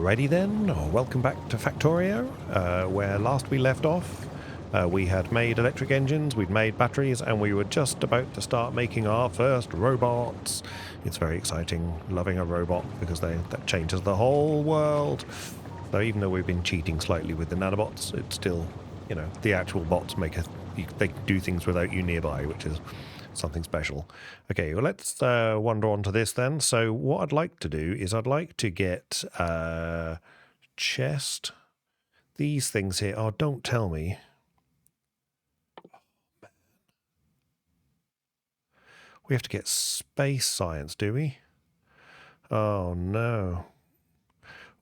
Alrighty then, welcome back to Factorio, where last we left off, we had made electric engines, we'd made batteries, and we were just about to start making our first robots. It's very exciting, loving a robot, because that changes the whole world. So even though we've been cheating slightly with the nanobots, it's still, you know, the actual bots they do things without you nearby, which is something special. Okay, well, let's wander on to this then. So what I'd like to do is I'd like to get a chest. These things here. Oh, don't tell me. We have to get space science, do we? Oh, no.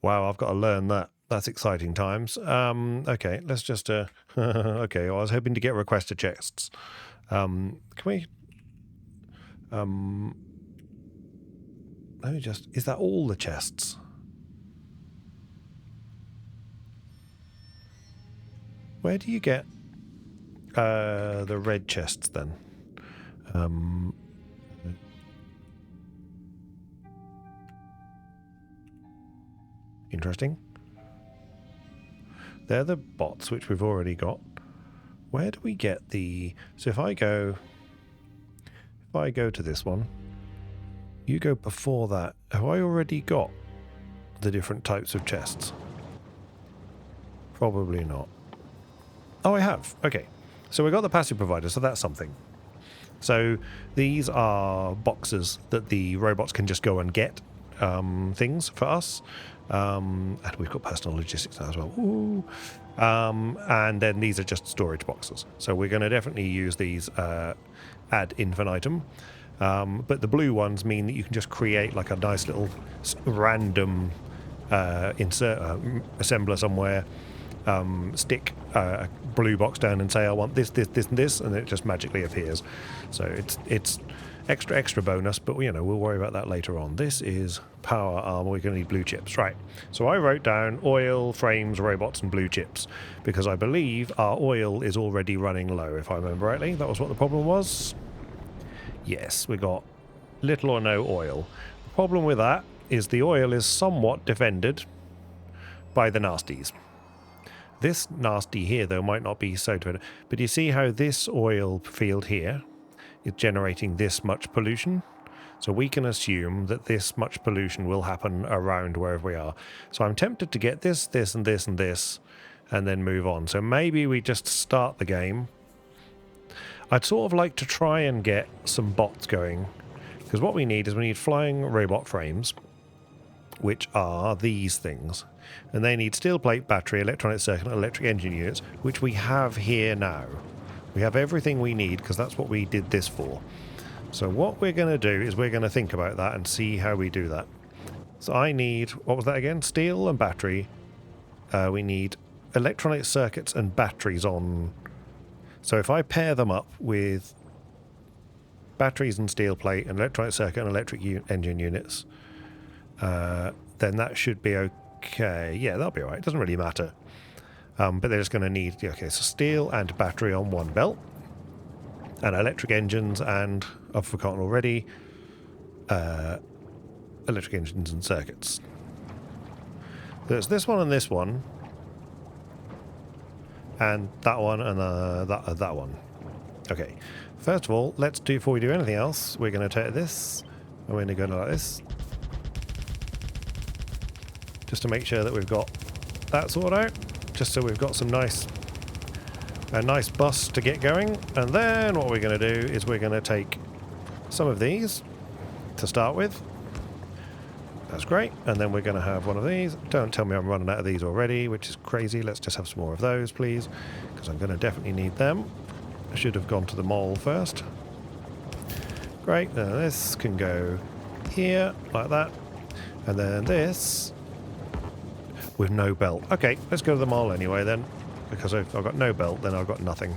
Wow, I've got to learn that. That's exciting times. Okay, let's just... okay, well, I was hoping to get requested chests. Can we... let me just... Is that all the chests? Where do you get the red chests then? Interesting. They're the bots, which we've already got. Where do we get the... So if I go to this one, you go before that. Have I already got the different types of chests? Probably not. Oh, I have. Okay. So we got the passive provider, so that's something. So these are boxes that the robots can just go and get things for us. And we've got personal logistics now as well. Ooh. And then these are just storage boxes. So we're going to definitely use these ad infinitum. But the blue ones mean that you can just create like a nice little random assembler somewhere, stick a blue box down and say I want this, this, this, and this, and it just magically appears. So it's extra bonus, but you know, we'll worry about that later on. This is power armor. We're going to need blue chips, right? So I wrote down oil, frames, robots, and blue chips because I believe our oil is already running low. If I remember rightly, that was what the problem was. Yes, we got little or no oil. The problem with that is the oil is somewhat defended by the nasties. This nasty here, though, might not be so defended. But you see how this oil field here is generating this much pollution? So we can assume that this much pollution will happen around wherever we are. So I'm tempted to get this, this, and this, and this, and then move on. So maybe we just start the game. I'd sort of like to try and get some bots going, because what we need flying robot frames, which are these things. And they need steel plate, battery, electronic circuit, and electric engine units, which we have here now. We have everything we need, because that's what we did this for. So what we're going to do is we're going to think about that and see how we do that. So I need, what was that again? Steel and battery. We need electronic circuits and batteries on. So if I pair them up with batteries and steel plate and electronic circuit and electric engine units, then that should be okay. Yeah, that'll be all right. It doesn't really matter. But they're just going to need, okay, so steel and battery on one belt, and electric engines and, I've forgotten already, electric engines and circuits. There's this one and this one, and that one and that one. Okay, first of all, before we do anything else, we're going to take this, and we're going to go like this, just to make sure that we've got that sorted out. Just so we've got a nice bus to get going. And then what we're going to do is we're going to take some of these to start with. That's great. And then we're going to have one of these. Don't tell me I'm running out of these already, which is crazy. Let's just have some more of those, please, because I'm going to definitely need them. I should have gone to the mall first. Great. Now this can go here, like that. And then this... with no belt. Okay, let's go to the mall anyway then, because if I've got no belt, then I've got nothing.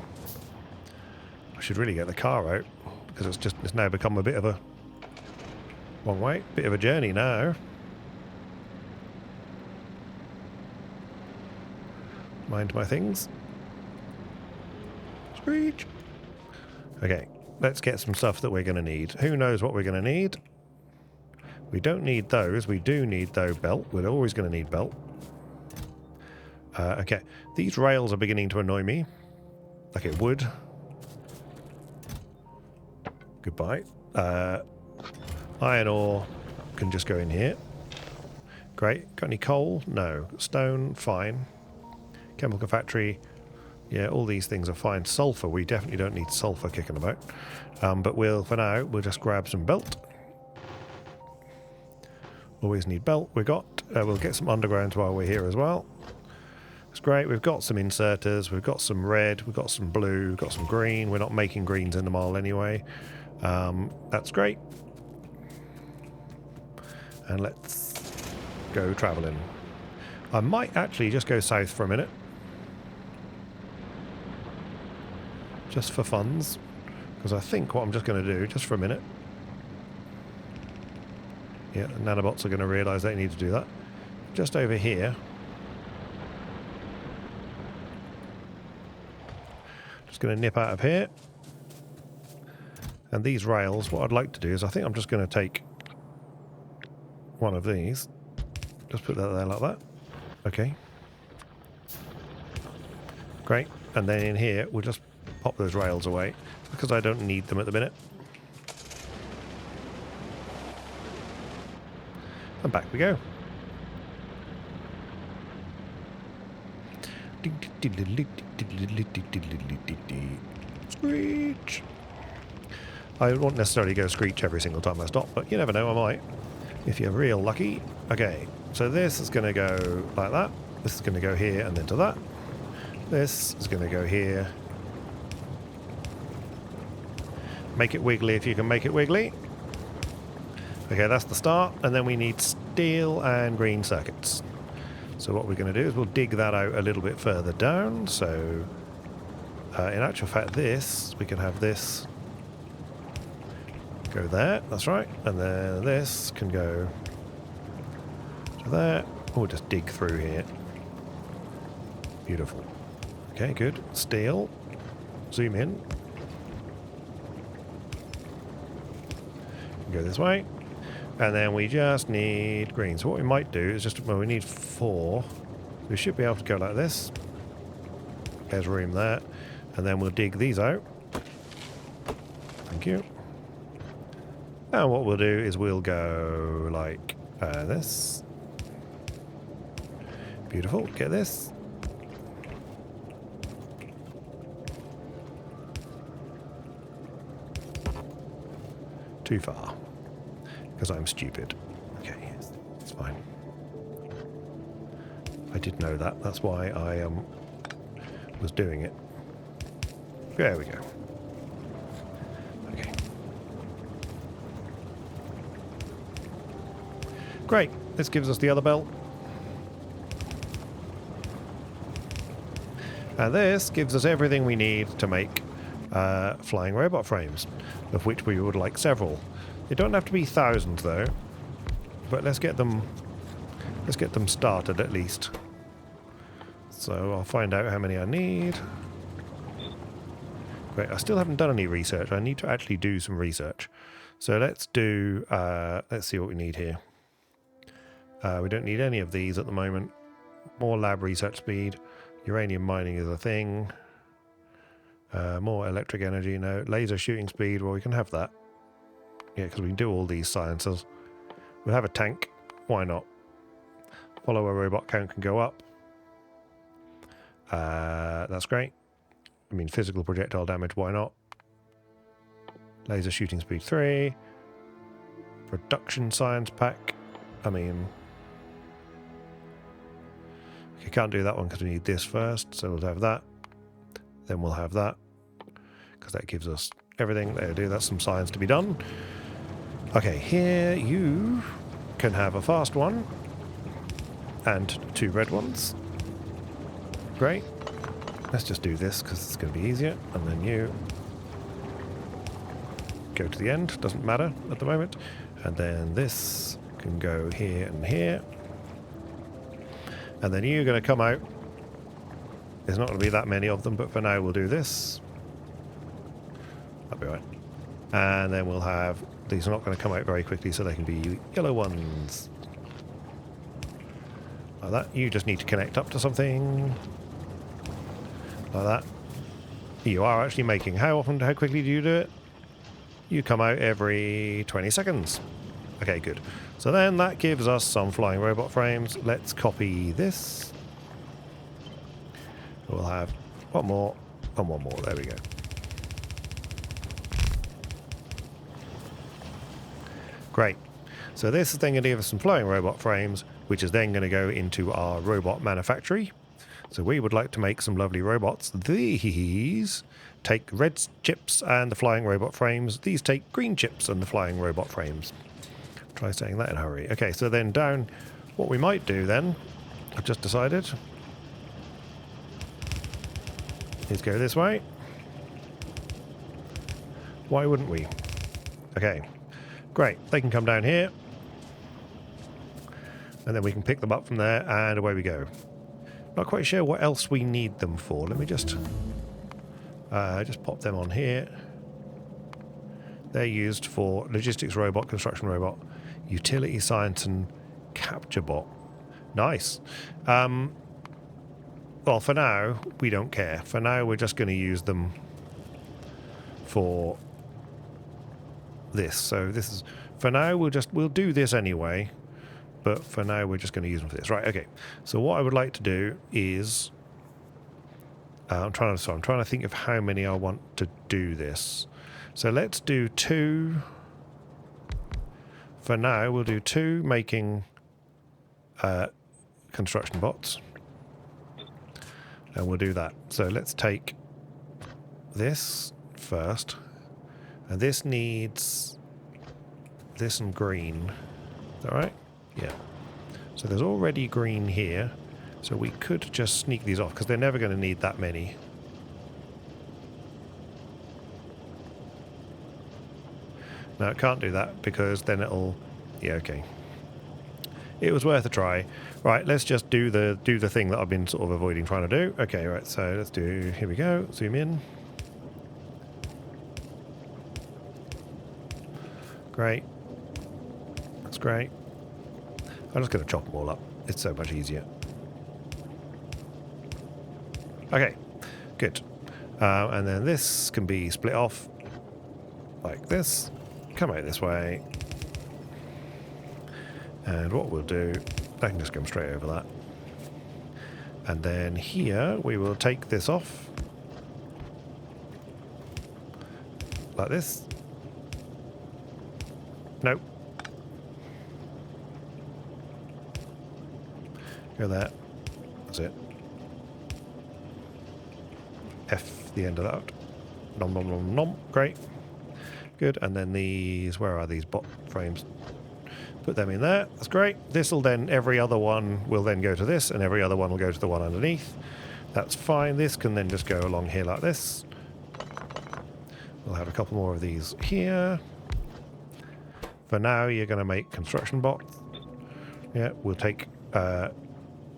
I should really get the car out, because it's now become a bit of a long way, bit of a journey now. Mind my things. Screech. Okay, let's get some stuff that we're going to need. Who knows what we're going to need? We don't need those. We do need, though, belt. We're always going to need belt. Okay. These rails are beginning to annoy me. Like it would. Goodbye. Iron ore can just go in here. Great. Got any coal? No. Stone? Fine. Chemical factory? Yeah, all these things are fine. Sulfur? We definitely don't need sulfur kicking about. But for now, we'll just grab some belt. Always need belt. We'll get some undergrounds while we're here as well. It's great. We've got some inserters. We've got some red. We've got some blue. We've got some green. We're not making greens in the mall anyway. That's great. And let's go travelling. I might actually just go south for a minute. Just for funds. Because I think what I'm just going to do, just for a minute. Yeah, nanobots are going to realise they need to do that. Just over here. Just going to nip out of here. And these rails, what I'd like to do is I think I'm just going to take one of these. Just put that there like that. Okay. Great. And then in here, we'll just pop those rails away because I don't need them at the minute. And back we go. Screech! I won't necessarily go screech every single time I stop, but you never know, I might. If you're real lucky. Okay, so this is going to go like that. This is going to go here and then to that. This is going to go here. Make it wiggly if you can make it wiggly. Okay, that's the start, and then we need steel and green circuits. So what we're going to do is we'll dig that out a little bit further down. So in actual fact, we can have this go there, that's right, and then this can go to there. We'll just dig through here. Beautiful. Okay, good. Steel. Zoom in. Go this way. And then we just need green. So what we might do is we need 4. We should be able to go like this. There's room there. And then we'll dig these out. Thank you. And what we'll do is we'll go like this. Beautiful. Get this. Too far. Because I'm stupid. Okay, it's fine. I did know that. That's why I was doing it. There we go. Okay. Great. This gives us the other belt. And this gives us everything we need to make flying robot frames, of which we would like several. They don't have to be thousands though, but let's get them started at least. So I'll find out how many I need. Great, I still haven't done any research. I need to actually do some research. So let's do, let's see what we need here. We don't need any of these at the moment. More lab research speed. Uranium mining is a thing. More electric energy, no. Laser shooting speed, well we can have that. Yeah, because we can do all these sciences. We'll have a tank. Why not? Follower robot count can go up. That's great. I mean, physical projectile damage, why not? Laser shooting speed 3. Production science pack. I mean... Okay, can't do that one because we need this first. So we'll have that. Then we'll have that. Because that gives us everything. There we do. That's some science to be done. Okay, here you can have a fast one and 2 red ones. Great. Let's just do this because it's going to be easier. And then you go to the end. Doesn't matter at the moment. And then this can go here and here. And then you're going to come out. There's not going to be that many of them, but for now we'll do this. That'll be right. And then we'll have, these are not going to come out very quickly, so they can be yellow ones. Like that. You just need to connect up to something. Like that. You are actually making. How quickly do you do it? You come out every 20 seconds. Okay, good. So then that gives us some flying robot frames. Let's copy this. We'll have one more and one more. There we go. Great. So this is then going to give us some flying robot frames, which is then going to go into our robot manufactory. So we would like to make some lovely robots. These take red chips and the flying robot frames. These take green chips and the flying robot frames. Try saying that in a hurry. Okay, so then down, what we might do then, I've just decided, is go this way. Why wouldn't we? Okay, great. They can come down here. And then we can pick them up from there, and away we go. Not quite sure what else we need them for. Let me just pop them on here. They're used for logistics robot, construction robot, utility science, and capture bot. Nice. Well, for now, we don't care. For now, we're just going to use them for this. So this is, for now, we'll do this anyway. But for now, we're just going to use them for this. Right, okay. So what I would like to do is... I'm trying to think of how many I want to do this. So let's do 2. For now, we'll do 2 making construction bots. And we'll do that. So let's take this first. And this needs this and green. Is that right? Yeah. So there's already green here. So we could just sneak these off because they're never going to need that many. No, it can't do that because then it'll... Yeah, okay. It was worth a try. Right, let's just do the thing that I've been sort of avoiding trying to do. Okay, right, so let's do... Here we go. Zoom in. Great. That's great. I'm just going to chop them all up. It's so much easier. Okay, good. And then this can be split off like this. Come out this way. And what we'll do, I can just come straight over that. And then here we will take this off. Like this. Nope. Go there. That's it. F the end of that. Nom nom nom nom. Great. Good. And then these, where are these bot frames? Put them in there. That's great. This will then, every other one will then go to this, and every other one will go to the one underneath. That's fine. This can then just go along here like this. We'll have a couple more of these here. For now, you're going to make construction bots. Yeah, we'll take...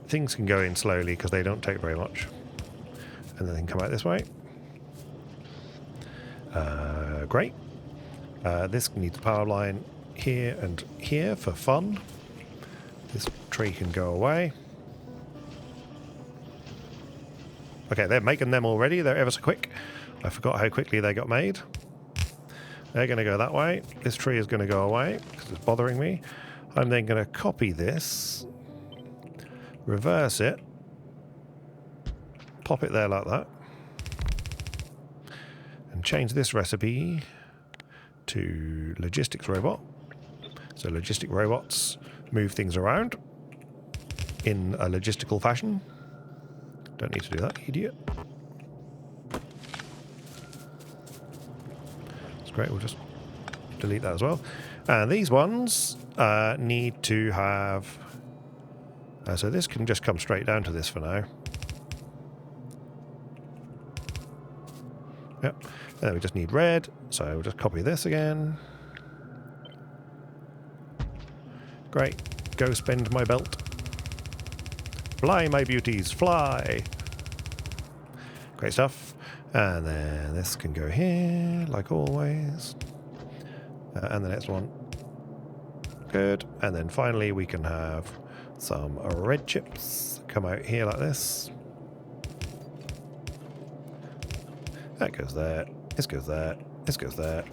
things can go in slowly because they don't take very much. And then they can come out this way. Great. This needs a power line here and here for fun. This tree can go away. Okay, they're making them already. They're ever so quick. I forgot how quickly they got made. They're going to go that way. This tree is going to go away because it's bothering me. I'm then going to copy this, reverse it, pop it there like that, and change this recipe to logistics robot. So logistic robots move things around in a logistical fashion. Don't need to do that, idiot. That's great, we'll just delete that as well. And these ones need to have... so this can just come straight down to this for now. Yep. And then we just need red, so we'll just copy this again. Great. Go spend my belt. Fly, my beauties, fly! Great stuff. And then this can go here, like always. And the next one. Good. And then finally we can have some red chips come out here like this. That goes there. This goes there. This goes there.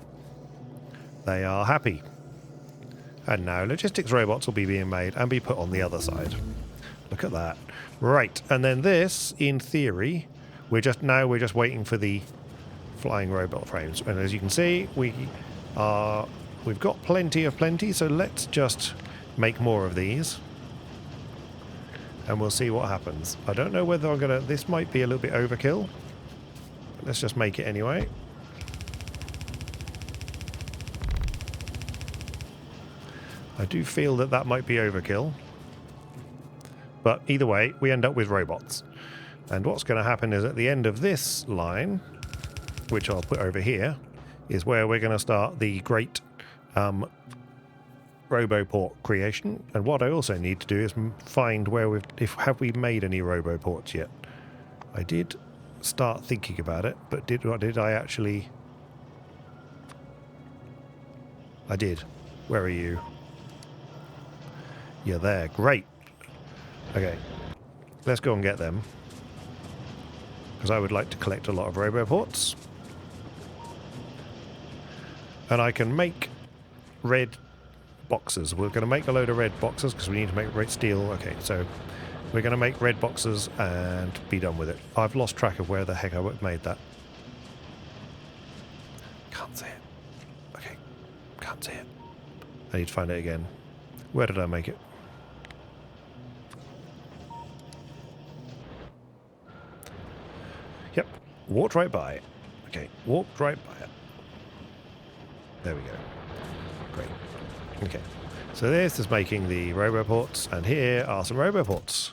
They are happy. And now logistics robots will be being made and be put on the other side. Look at that. Right. And then this, in theory, we're just waiting for the flying robot frames. And as you can see, we've got plenty, so let's just make more of these. And we'll see what happens. I don't know whether I'm gonna, this might be a little bit overkill. But let's just make it anyway. I do feel that that might be overkill. But either way, we end up with robots. And what's going to happen is at the end of this line, which I'll put over here, is where we're going to start the great roboport creation. And what I also need to do is find where have we made any roboports yet. I did start thinking about it, but did I actually? I did. Where are you? You're there. Great. Okay. Let's go and get them. Because I would like to collect a lot of roboports. And I can make red boxes. We're going to make a load of red boxes because we need to make red steel. Okay, so we're going to make red boxes and be done with it. I've lost track of where the heck I made that. Can't see it. Okay, can't see it. I need to find it again. Where did I make it? Yep, walked right by it. Okay, walked right by it. There we go. Great. Okay, so this is making the roboports, and here are some roboports.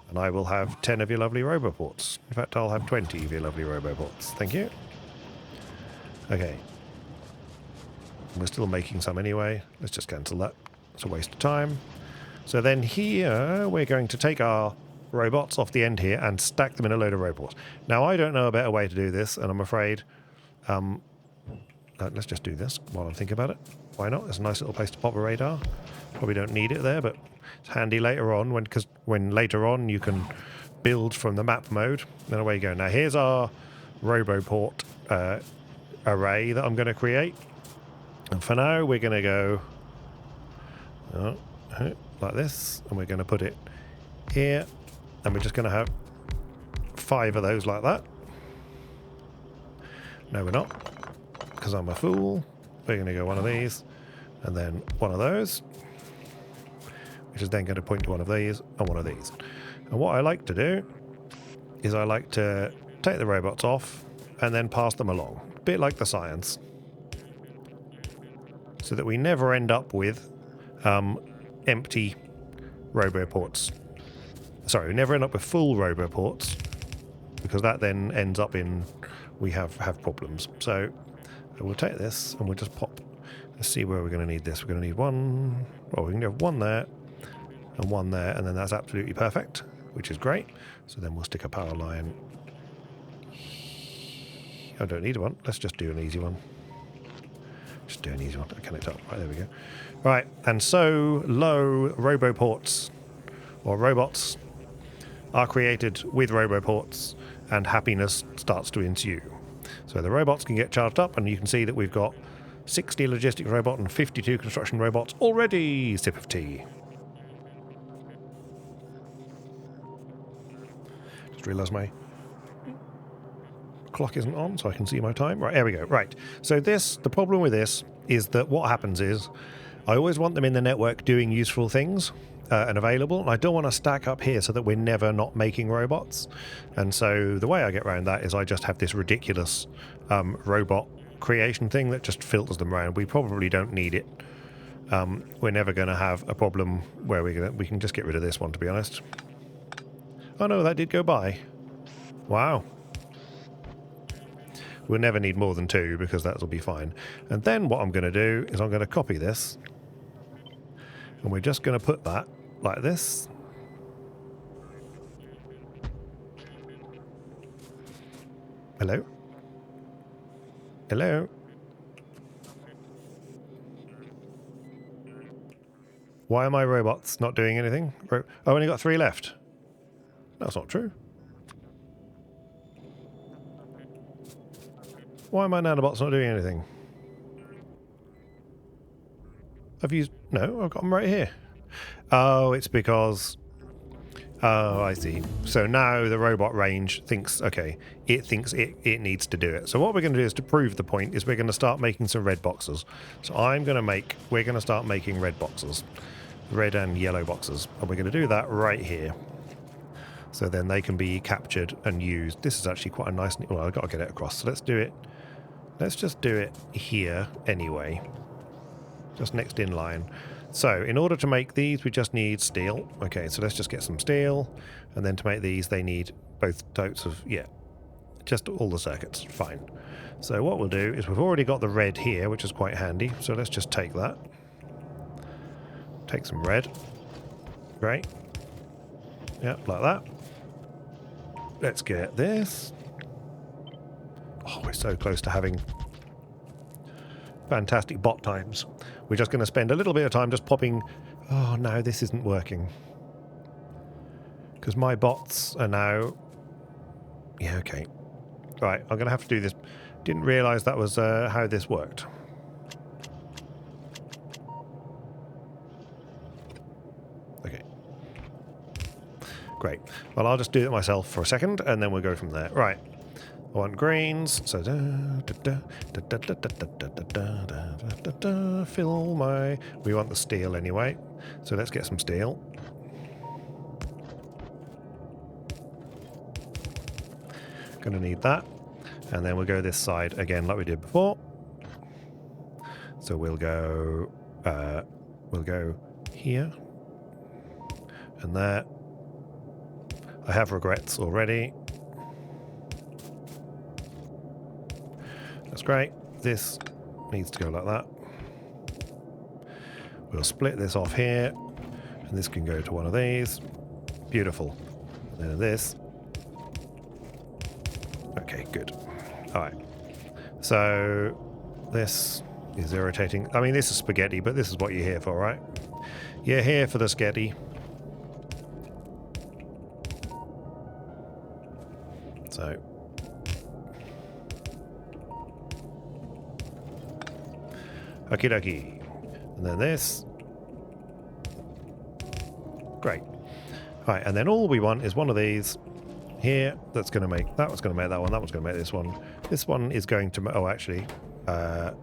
And I will have 10 of your lovely roboports. In fact, I'll have 20 of your lovely roboports. Thank you. Okay. We're still making some anyway. Let's just cancel that. It's a waste of time. So then here, we're going to take our robots off the end here and stack them in a load of robots. Now, I don't know a better way to do this, and I'm afraid... let's just do this while I think about it. Why not? It's a nice little place to pop a radar. Probably don't need it there, but it's handy later on, because when later on you can build from the map mode. Then away you go. Now, here's our roboport array that I'm going to create. And for now, we're going to go like this, and we're going to put it here. And we're just going to have 5 of those like that. No, we're not, because I'm a fool. We're going to go one of these, and then one of those, which is then going to point to one of these and one of these. And what I like to do is I like to take the robots off and then pass them along, a bit like the science, so that we never end up with empty roboports. Sorry, we never end up with full roboports, because that then ends up in we have problems. So we'll take this and we'll just pop. Let's see where we're going to need this. We're going to need one. Well, we can have one there and one there, and then that's absolutely perfect, which is great. So then we'll stick a power line. I don't need one. Let's just do an easy one. Just do an easy one. Connect up. Right, there we go. Right, and so low roboports or robots are created with roboports, and happiness starts to ensue. So the robots can get charged up, and you can see that we've got 60 logistics robot and 52 construction robots already. Sip of tea. Just realised my clock isn't on, so I can see my time. Right, there we go. Right. So the problem with this is that what happens is I always want them in the network doing useful things and available, and I don't want to stack up here so that we're never not making robots. And so the way I get around that is I just have this ridiculous robot creation thing that just filters them around. We probably don't need it. We're never going to have a problem where we can just get rid of this one, to be honest. Oh no, that did go by. Wow. We'll never need more than 2, because that'll be fine. And then what I'm going to do is I'm going to copy this, and we're just going to put that like this. Hello? Hello? Why are my robots not doing anything? Oh, I only got 3 left. That's not true. Why are my nanobots not doing anything? I've used... No, I've got them right here. Oh, it's because... Oh, I see. So now the robot range thinks, okay, it thinks it needs to do it. So what we're going to do is, to prove the point, is we're going to start making some red boxes. So we're going to start making red boxes. Red and yellow boxes. And we're going to do that right here. So then they can be captured and used. This is actually quite a nice... Well, I've got to get it across. So let's do it. Let's just do it here anyway. Just next in line. So in order to make these, we just need steel. Okay, so let's just get some steel. And then to make these, they need both types of... Yeah, just all the circuits. Fine. So what we'll do is we've already got the red here, which is quite handy. So let's just take that. Take some red. Great. Yep, like that. Let's get this. Oh, we're so close to having fantastic bot times. We're just going to spend a little bit of time just popping... Oh, no, this isn't working. Because my bots are now... Yeah, okay. Right, I'm going to have to do this. Didn't realise that was how this worked. Okay. Great. Well, I'll just do it myself for a second, and then we'll go from there. Right. I want greens, so fill my... We want the steel anyway, so let's get some steel. Gonna need that, and then we'll go this side again like we did before. So we'll go here and there. I have regrets already. That's great. This needs to go like that. We'll split this off here, and this can go to one of these. Beautiful. And then this. Okay, good. All right. So this is irritating. I mean, this is spaghetti, but this is what you're here for, right? You're here for the spaghetti. So... Okie dokie. And then this. Great. Right, and then all we want is one of these here. That's going to make... That one's going to make that one. That one's going to make this one. This one is going to... Oh, actually. So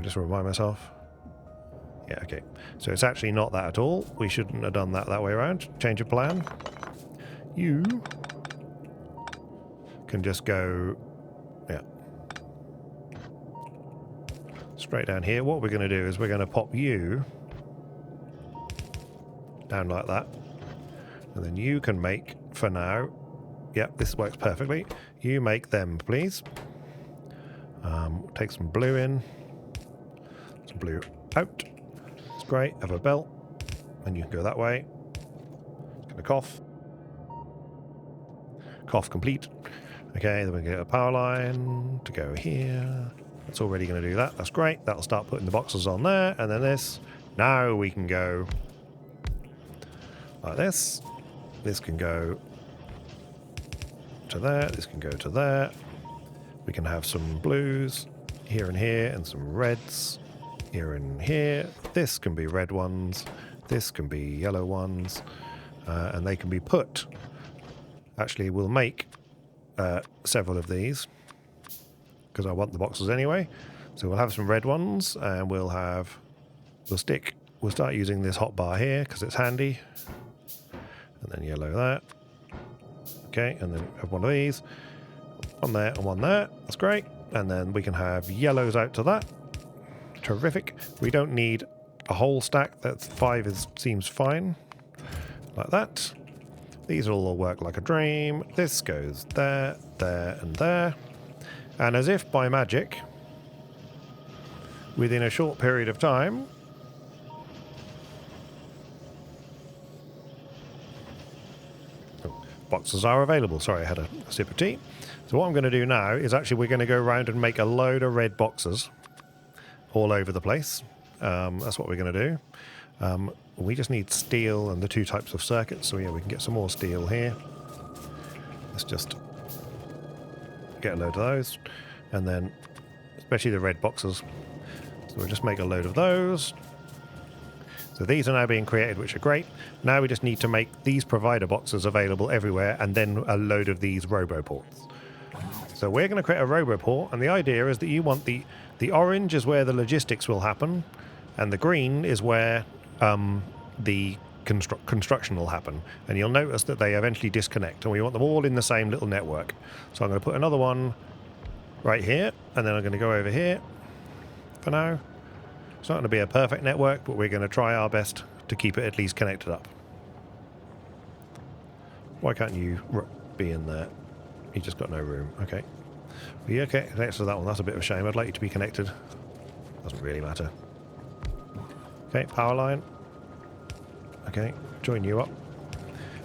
just remind myself. Yeah, okay. So it's actually not that at all. We shouldn't have done that way around. Change of plan. You can just go... Yeah. Straight down here. What we're going to do is we're going to pop you down like that. And then you can make, for now... Yep, this works perfectly. You make them, please. Take some blue in. Some blue out. It's great. Have a belt. And you can go that way. It's going to cough. Cough complete. Okay, then we get a power line to go here. It's already going to do that. That's great. That'll start putting the boxes on there. And then this. Now we can go like this. This can go to there. This can go to there. We can have some blues here and here and some reds here and here. This can be red ones. This can be yellow ones. And they can be put. Actually, we'll make several of these because I want the boxes anyway. So we'll have some red ones, and we'll start using this hot bar here because it's handy. And then yellow that. Okay, and then have one of these. One there and one there. That's great. And then we can have yellows out to that. Terrific. We don't need a whole stack. That's 5 seems fine. Like that. These will all work like a dream. This goes there, there, and there. And as if by magic, within a short period of time, boxes are available. Sorry, I had a sip of tea. So what I'm going to do now is actually we're going to go around and make a load of red boxes all over the place. That's what we're going to do. We just need steel and the 2 types of circuits. So yeah, we can get some more steel here. Let's just get a load of those. And then, especially the red boxes. So we'll just make a load of those. So these are now being created, which are great. Now we just need to make these provider boxes available everywhere, and then a load of these roboports. So we're going to create a roboport, and the idea is that you want the orange is where the logistics will happen, and the green is where the construction will happen. And you'll notice that they eventually disconnect, and we want them all in the same little network. So I'm going to put another one right here, and then I'm going to go over here for now. It's not going to be a perfect network, but we're going to try our best to keep it at least connected up. Why can't you be in there? You just got no room. Okay. Well, yeah, okay, connected to that one. That's a bit of a shame. I'd like you to be connected. Doesn't really matter. Okay, power line. Okay, join you up.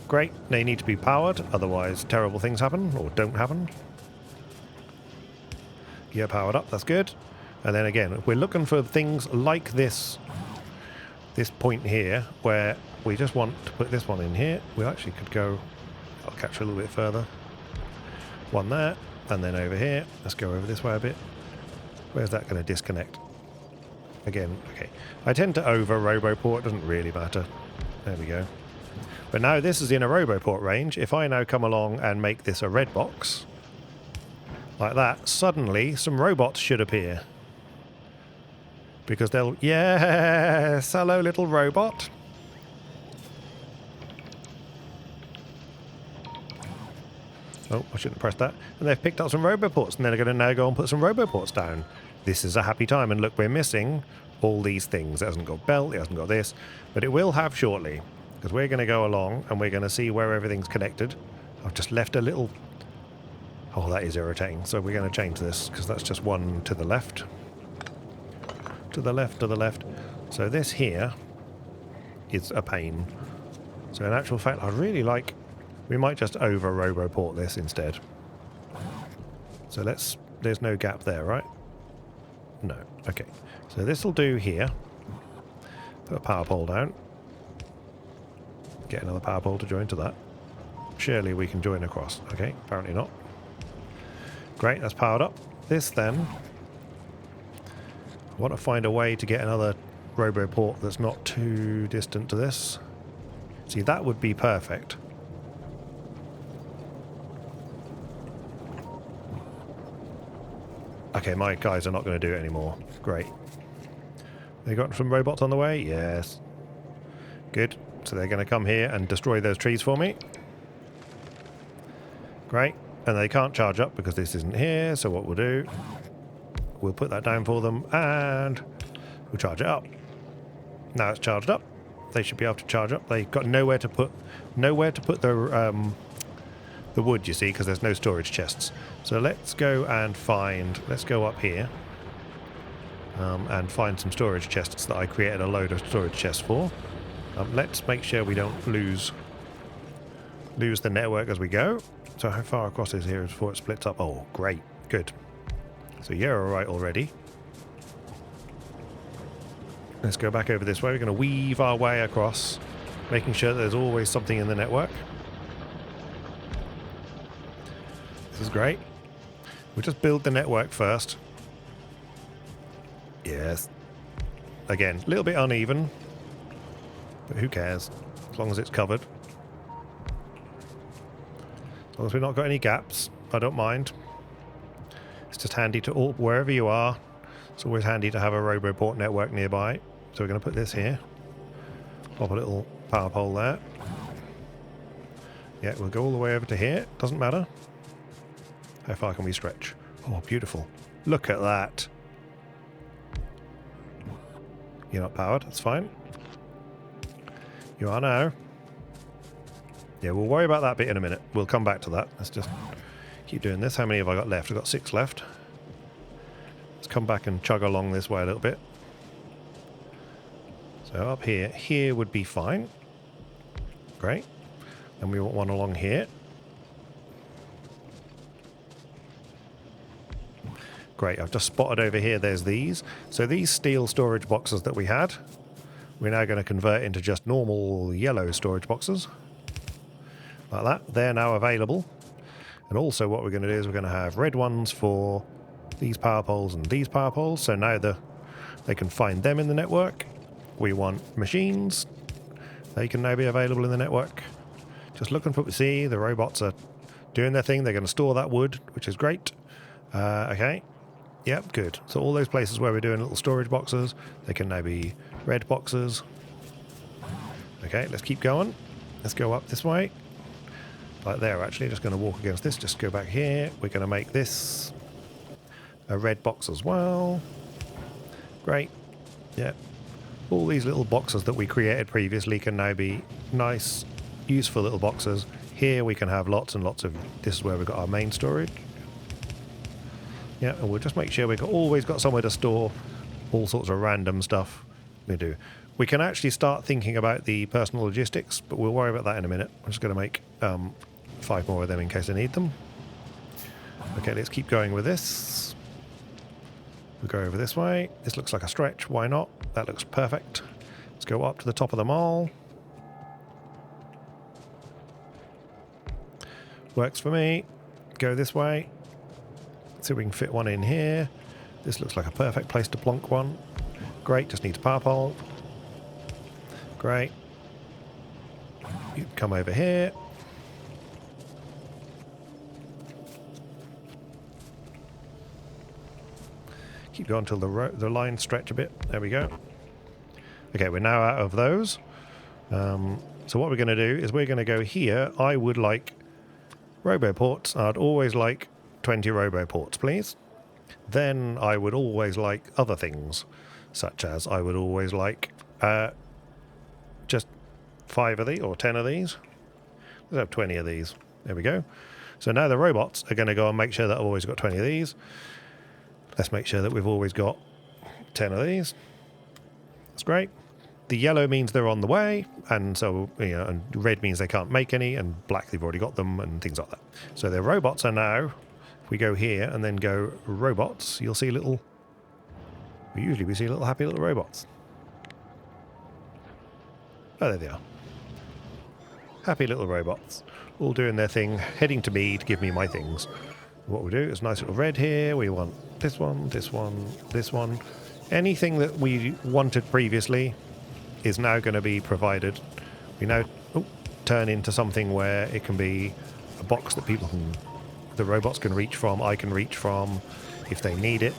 Great. They need to be powered, otherwise terrible things happen, or don't happen. Yeah, powered up. That's good. And then again, we're looking for things like this point here, where we just want to put this one in here. We actually could go, I'll capture a little bit further. One there, and then over here. Let's go over this way a bit. Where's that going to disconnect? Again, okay. I tend to over roboport, it doesn't really matter. There we go. But now this is in a roboport range. If I now come along and make this a red box, like that, suddenly some robots should appear. Because they'll... Yes! Hello, little robot. Oh, I shouldn't have pressed that. And they've picked up some roboports, and they're going to now go and put some roboports down. This is a happy time, and look, we're missing all these things. It hasn't got belt, it hasn't got this, but it will have shortly. Because we're going to go along, and we're going to see where everything's connected. I've just left a little... Oh, that is irritating. So we're going to change this, because that's just one to the left. To the left, to the left. So this here is a pain. So in actual fact, I'd really like... We might just over roboport this instead. So let's... There's no gap there, right? No. Okay. So this will do here. Put a power pole down. Get another power pole to join to that. Surely we can join across. Okay, apparently not. Great, that's powered up. This then... I want to find a way to get another roboport that's not too distant to this. See, that would be perfect. Okay, my guys are not going to do it anymore. Great. They got some robots on the way? Yes. Good. So they're going to come here and destroy those trees for me. Great. And they can't charge up because this isn't here, so what we'll do... We'll put that down for them, and we'll charge it up. Now it's charged up. They should be able to charge up. They've got nowhere to put the wood, you see, because there's no storage chests. So let's go and find... Let's go up here and find some storage chests that I created a load of storage chests for. Let's make sure we don't lose the network as we go. So how far across is here before it splits up? Oh, great. Good. So you're alright already. Let's go back over this way. We're going to weave our way across, making sure that there's always something in the network. This is great. We'll just build the network first. Yes. Again, a little bit uneven, but who cares? As long as it's covered. As long as we've not got any gaps, I don't mind. It's just handy to all, wherever you are, it's always handy to have a roboport network nearby. So we're going to put this here. Pop a little power pole there. Yeah, we'll go all the way over to here. Doesn't matter. How far can we stretch? Oh, beautiful. Look at that. You're not powered, that's fine. You are now. Yeah, we'll worry about that bit in a minute. We'll come back to that. Let's just keep doing this. How many have I got left? I've got 6 left. Let's come back and chug along this way a little bit. So up here would be fine. Great. And we want one along here. Great, I've just spotted over here, there's these. So these steel storage boxes that we had, we're now going to convert into just normal yellow storage boxes. Like that. They're now available. And also what we're going to do is we're going to have red ones for these power poles and these power poles. So now they can find them in the network. We want machines. They can now be available in the network. Just looking for, see, the robots are doing their thing. They're going to store that wood, which is great. Okay. Yep, good. So all those places where we're doing little storage boxes, they can now be red boxes. Okay, let's keep going. Let's go up this way. Like there, actually. Just going to walk against this. Just go back here. We're going to make this a red box as well. Great. Yep. All these little boxes that we created previously can now be nice, useful little boxes. Here we can have lots and lots of... This is where we've got our main storage. Yeah, and we'll just make sure we've always got somewhere to store all sorts of random stuff we do. We can actually start thinking about the personal logistics, but we'll worry about that in a minute. I'm just going to make 5 more of them in case I need them. Okay, let's keep going with this. We'll go over this way. This looks like a stretch. Why not? That looks perfect. Let's go up to the top of the mall. Works for me. Go this way. See if we can fit one in here. This looks like a perfect place to plonk one. Great, just needs a power pole. Great. You can come over here. Keep going until the lines stretch a bit. There we go. Okay, we're now out of those. So what we're going to do is we're going to go here. I would like roboports. I'd always like 20 roboports, please. Then I would always like other things, such as I would always like just 5 of these or 10 of these. Let's have 20 of these. There we go. So now the robots are going to go and make sure that I've always got 20 of these. Let's make sure that we've always got 10 of these. That's great. The yellow means they're on the way, and so, you know, and red means they can't make any, and black they've already got them, and things like that. So their robots are now, if we go here and then go robots, you'll see little, usually we see little happy little robots. Oh, there they are. Happy little robots, all doing their thing, heading to me to give me my things. What we'll do is nice little red here. We want this one, this one, this one. Anything that we wanted previously is now going to be provided. We now turn into something where it can be a box that people can, the robots can reach from, I can reach from. If they need it,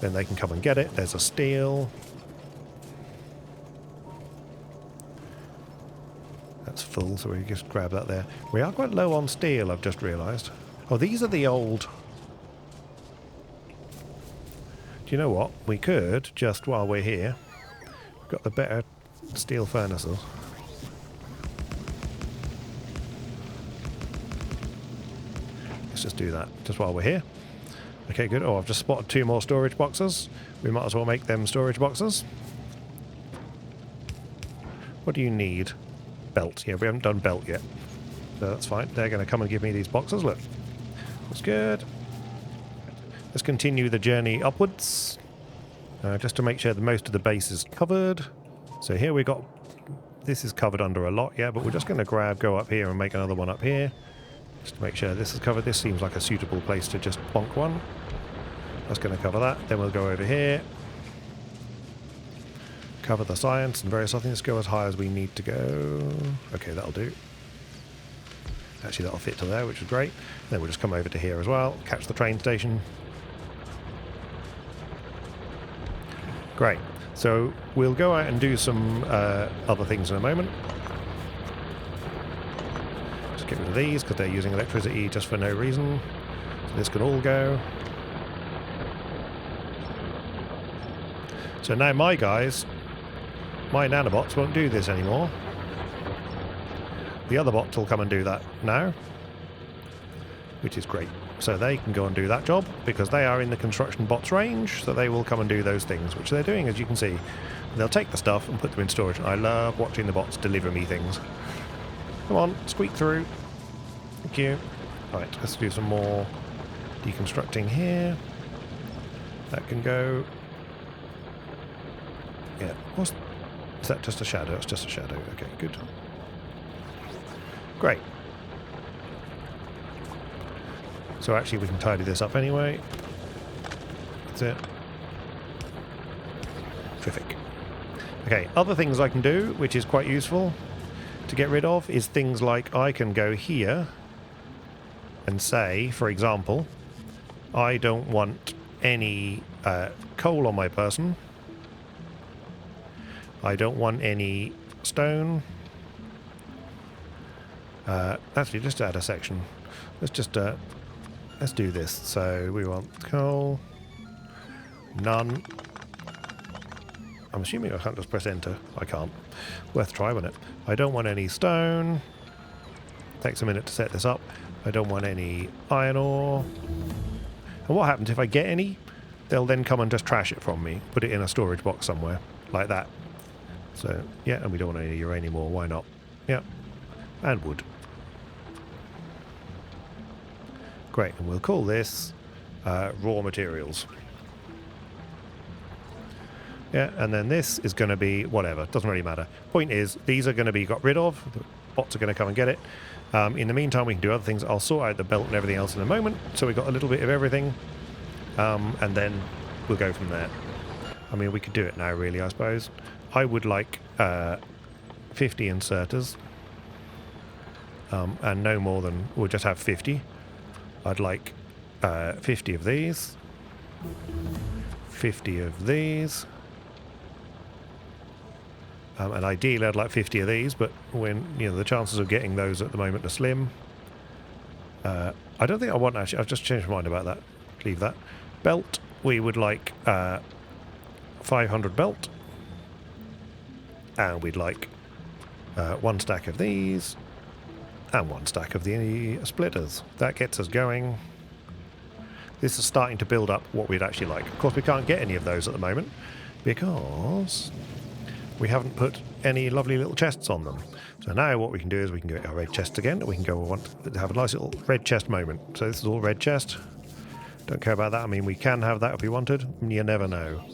then they can come and get it. There's a steel. That's full, so we just grab that there. We are quite low on steel, I've just realised. Oh, these are the old... Do you know what? We could, just while we're here, we've got the better steel furnaces. Let's just do that, just while we're here. Okay, good. Oh, I've just spotted 2 more storage boxes. We might as well make them storage boxes. What do you need? Belt. Yeah, we haven't done belt yet. So that's fine. They're going to come and give me these boxes. Look. That's good. Let's continue the journey upwards. Just to make sure that most of the base is covered. So here we got... This is covered under a lot, yeah, but we're just going to go up here and make another one up here. Just to make sure this is covered. This seems like a suitable place to just plonk one. That's going to cover that. Then we'll go over here. Cover the science and various other things. Go as high as we need to go. Okay, that'll do. Actually, that'll fit to there, which is great. Then we'll just come over to here as well. Catch the train station. Great. So we'll go out and do some other things in a moment. Just get rid of these because they're using electricity just for no reason. So this can all go. So now my guys, my nanobots won't do this anymore. The other bots will come and do that now, which is great. So they can go and do that job because they are in the construction bots range, so they will come and do those things, which they're doing, as you can see. They'll take the stuff and put them in storage. I love watching the bots deliver me things. Come on, squeak through. Thank you. Right, let's do some more Deconstructing here. That can go. Yeah. Is that just a shadow? It's just a shadow. Okay, good. Great. So actually we can tidy this up anyway. That's it. Terrific. Okay, other things I can do, which is quite useful to get rid of, is things like I can go here and say, for example, I don't want any coal on my person. I don't want any stone. Actually, just add a section. Let's do this. So we want coal. None. I'm assuming I can't just press enter. I can't. Worth a try, wasn't it? I don't want any stone. Takes a minute to set this up. I don't want any iron ore. And what happens if I get any? They'll then come and just trash it from me. Put it in a storage box somewhere. Like that. So, yeah, and we don't want any uranium ore. Why not? Yeah. And wood. Great. And we'll call this raw materials. Yeah, and then this is going to be whatever. Doesn't really matter. Point is, these are going to be got rid of. The bots are going to come and get it. In the meantime, we can do other things. I'll sort out the belt and everything else in a moment. So we've got a little bit of everything. And then we'll go from there. I mean, we could do it now, really, I suppose. I would like 50 inserters. And no more than... We'll just have 50. I'd like 50 of these. 50 of these. And ideally I'd like 50 of these, but when, you know, the chances of getting those at the moment are slim. I don't think I want, actually, I've just changed my mind about that. Leave that. Belt, we would like 500 belt. And we'd like 1 stack of these. And 1 stack of the splitters. That gets us going. This is starting to build up what we'd actually like. Of course, we can't get any of those at the moment because we haven't put any lovely little chests on them. So now what we can do is we can get our red chests again. We can go want to have a nice little red chest moment. So this is all red chest. Don't care about that. I mean, we can have that if we wanted. You never know.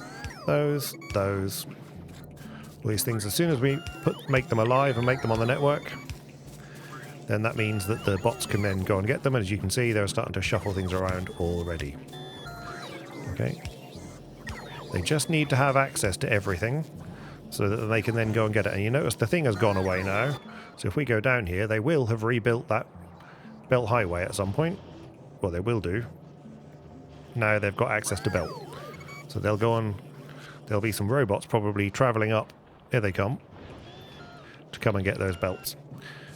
Those. All these things. As soon as we make them alive and make them on the network, then that means that the bots can then go and get them. And as you can see, they're starting to shuffle things around already. Okay. They just need to have access to everything so that they can then go and get it. And you notice the thing has gone away now. So if we go down here, they will have rebuilt that belt highway at some point. Well, they will do. Now they've got access to belt. So they'll go on. There'll be some robots probably travelling up. Here they come. To come and get those belts.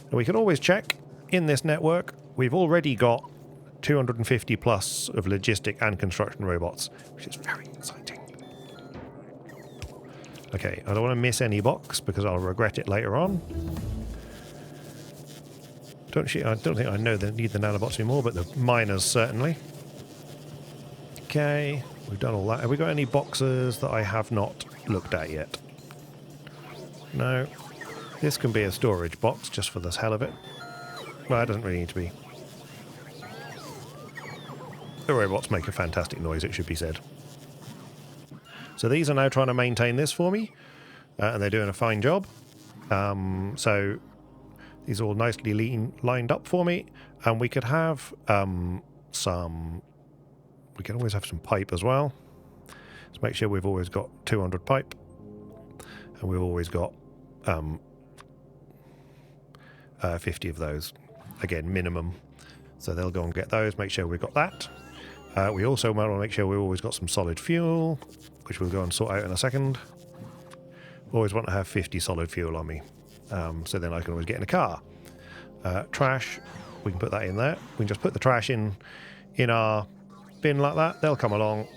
And we can always check in this network. We've already got 250 plus of logistic and construction robots, which is very exciting. Okay, I don't want to miss any box because I'll regret it later on. I don't think I know they need the nanobots anymore, but the miners certainly. Okay, we've done all that. Have we got any boxes that I have not looked at yet? No. This can be a storage box just for the hell of it. Well, it doesn't really need to be. The robots make a fantastic noise, it should be said. So these are now trying to maintain this for me, and they're doing a fine job. So these are all nicely lined up for me, and we could have some... We can always have some pipe as well. Let's make sure we've always got 200 pipe, and we've always got 50 of those. Again, minimum. So they'll go and get those, make sure we've got that. We also want to make sure we've always got some solid fuel, which we'll go and sort out in a second. Always want to have 50 solid fuel on me, so then I can always get in a car. Trash, we can put that in there. We can just put the trash in our bin like that. They'll come along,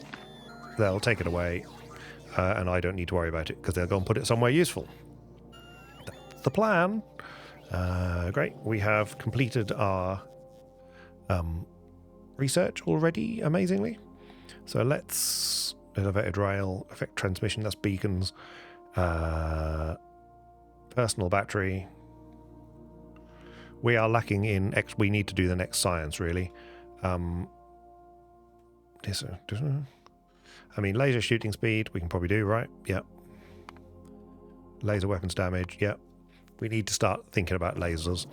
they'll take it away, and I don't need to worry about it because they'll go and put it somewhere useful. That's the plan. Great, we have completed our research already, amazingly. So let's elevated rail, effect transmission, that's beacons, personal battery. We are lacking in we need to do the next science, really. I mean, laser shooting speed, we can probably do, right? Yep. Laser weapons damage, yep. We need to start thinking about lasers.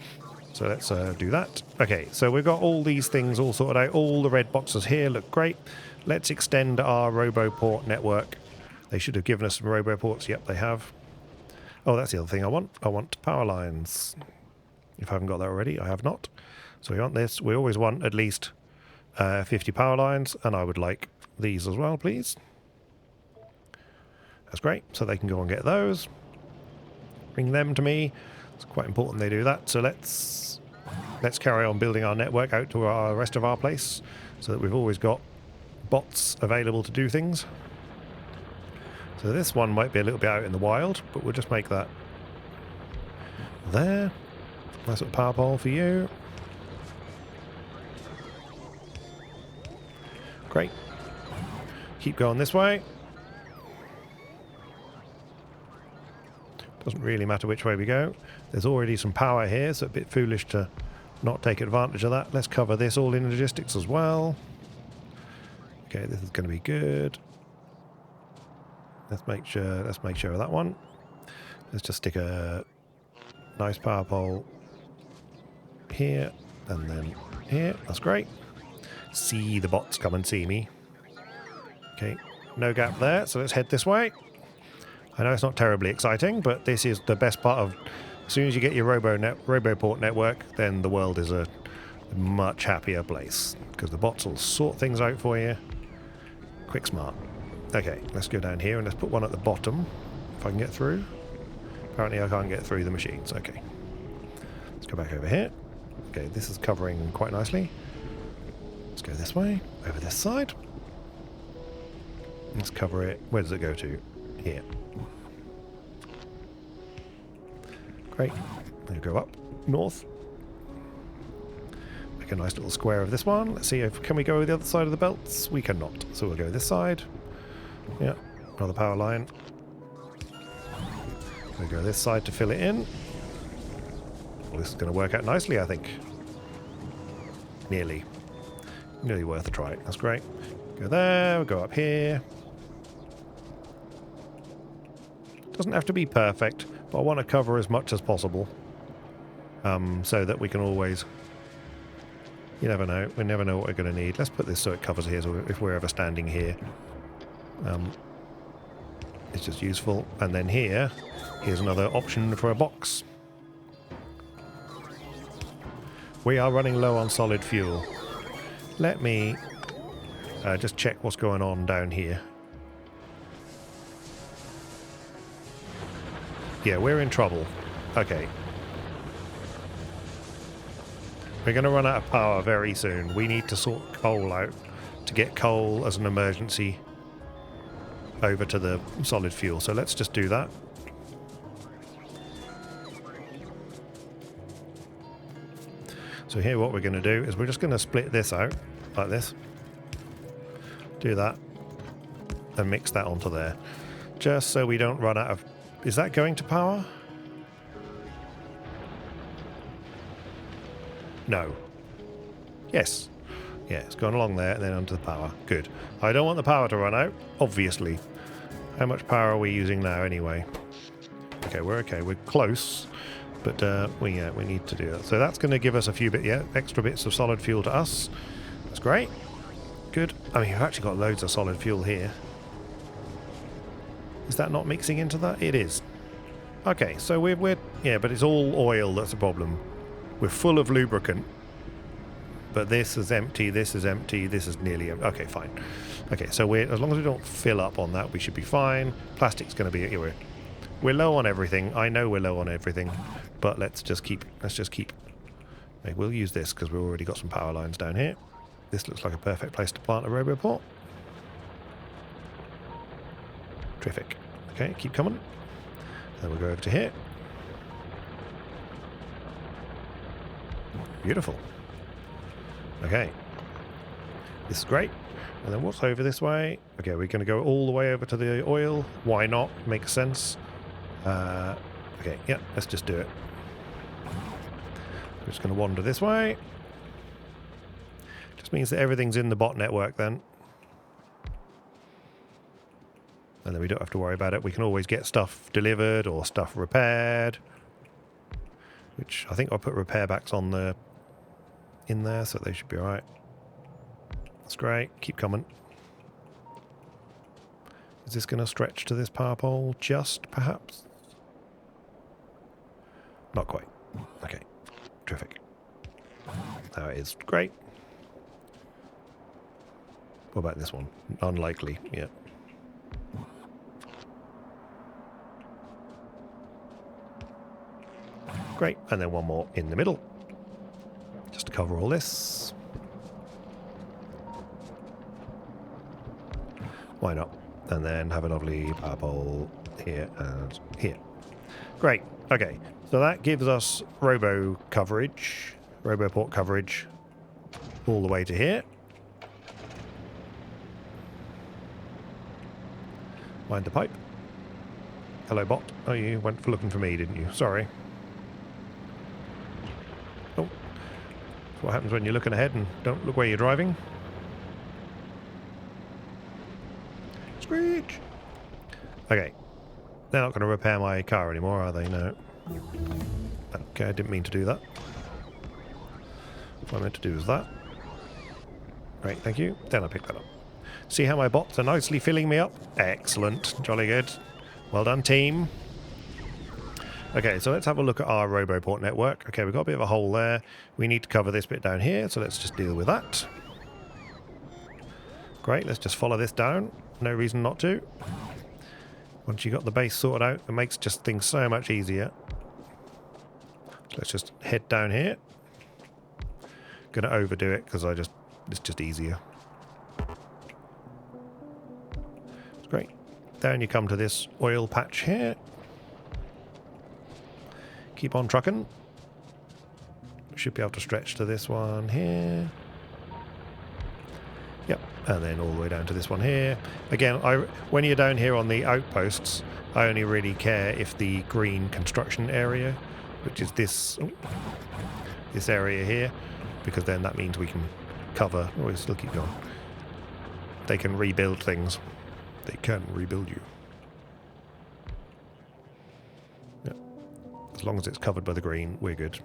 So let's do that. Okay, so we've got all these things all sorted out. All the red boxes here look great. Let's extend our roboport network. They should have given us some roboports. Yep, they have. Oh, that's the other thing I want. I want power lines. If I haven't got that already, I have not. So we want this. We always want at least 50 power lines, and I would like these as well, please. That's great. So they can go and get those. Bring them to me. It's quite important they do that. So let's carry on building our network out to our rest of our place, so that we've always got bots available to do things. So this one might be a little bit out in the wild, but we'll just make that there. Nice little power pole for you. Great. Keep going this way. Doesn't really matter which way we go. There's already some power here, so it's a bit foolish to not take advantage of that. Let's cover this all in logistics as well. Okay, this is going to be good. Let's make sure of that one. Let's just stick a nice power pole here and then here. That's great. See the bots come and see me. Okay, no gap there, so let's head this way. I know it's not terribly exciting, but this is the best part of... As soon as you get your roboport network, then the world is a much happier place, because the bots will sort things out for you. Quick smart. Okay, let's go down here and let's put one at the bottom, if I can get through. Apparently I can't get through the machines. Okay. Let's go back over here. Okay, this is covering quite nicely. Let's go this way, over this side. Let's cover it. Where does it go to? Here. Great. Then go up north. Make a nice little square of this one. Let's see if can we go the other side of the belts. We cannot, so we'll go this side. Yeah, another power line. We'll go this side to fill it in. Well, this is going to work out nicely, I think. Nearly worth a try. That's great. Go there. We'll go up here. Doesn't have to be perfect, but I want to cover as much as possible, so that we can always... You never know. We never know what we're going to need. Let's put this so it covers here, so if we're ever standing here, it's just useful. And then here's another option for a box. We are running low on solid fuel. Let me just check what's going on down here. Yeah, we're in trouble. Okay. We're going to run out of power very soon. We need to sort coal out to get coal as an emergency over to the solid fuel. So let's just do that. So here what we're going to do is we're just going to split this out like this. Do that. And mix that onto there. Just so we don't run out of... Is that going to power? No. Yes. Yeah, it's gone along there and then onto the power. Good. I don't want the power to run out, obviously. How much power are we using now anyway? Okay, we're okay. We're close, but we need to do that. So that's going to give us a few extra bits of solid fuel to us. That's great. Good. I mean, we've actually got loads of solid fuel here. Is that not mixing into that? It is. Okay, so we're yeah, but it's all oil that's a problem. We're full of lubricant, but this is empty, this is empty, this is nearly empty. Okay, fine. Okay, so as long as we don't fill up on that, we should be fine. Plastic's going to be... We're low on everything. I know we're low on everything, but let's just keep... Maybe we'll use this because we've already got some power lines down here. This looks like a perfect place to plant a roboport. Terrific. Okay, keep coming. Then we'll go over to here. Beautiful. Okay. This is great. And then what's over this way? Okay, we're going to go all the way over to the oil. Why not? Makes sense. Okay, yeah, let's just do it. We're just going to wander this way. Just means that everything's in the bot network then. And then we don't have to worry about it. We can always get stuff delivered or stuff repaired. Which I think I'll put repair backs on in there, so they should be alright. That's great. Keep coming. Is this going to stretch to this power pole just, perhaps? Not quite. Okay. Terrific. That is great. What about this one? Unlikely. Yeah. Great. And then one more in the middle. Just to cover all this. Why not? And then have a lovely power pole here and here. Great. Okay. So that gives us roboport coverage all the way to here. Mind the pipe. Hello, bot. Oh, you went for looking for me, didn't you? Sorry. Oh. That's what happens when you're looking ahead and don't look where you're driving. Screech! Okay. They're not going to repair my car anymore, are they? No. Okay, I didn't mean to do that. What I meant to do was that. Great, thank you. Then I pick that up. See how my bots are nicely filling me up? Excellent. Jolly good. Well done, team. Okay, so let's have a look at our roboport network. Okay, we've got a bit of a hole there. We need to cover this bit down here, so let's just deal with that. Great, let's just follow this down. No reason not to. Once you've got the base sorted out, it makes just things so much easier. Let's just head down here. Gonna overdo it because it's just easier. It's great. Down you come to this oil patch here. Keep on trucking. Should be able to stretch to this one here. Yep, and then all the way down to this one here. Again, when you're down here on the outposts, I only really care if the green construction area, which is this area here, because then that means we can cover. Oh, we still keep going. They can rebuild things. They can rebuild you. Yep. As long as it's covered by the green, we're good.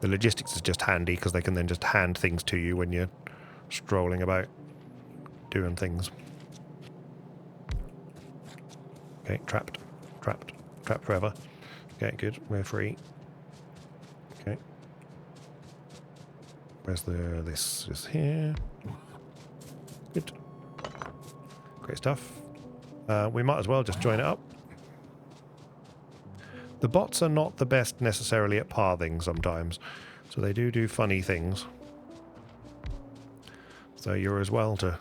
The logistics is just handy because they can then just hand things to you when you're strolling about doing things. Okay, trapped forever. Okay, good. We're free. Okay. Where's this is here. Good. Great stuff. We might as well just join it up. The bots are not the best necessarily at pathing sometimes, so they do funny things. So you're as well to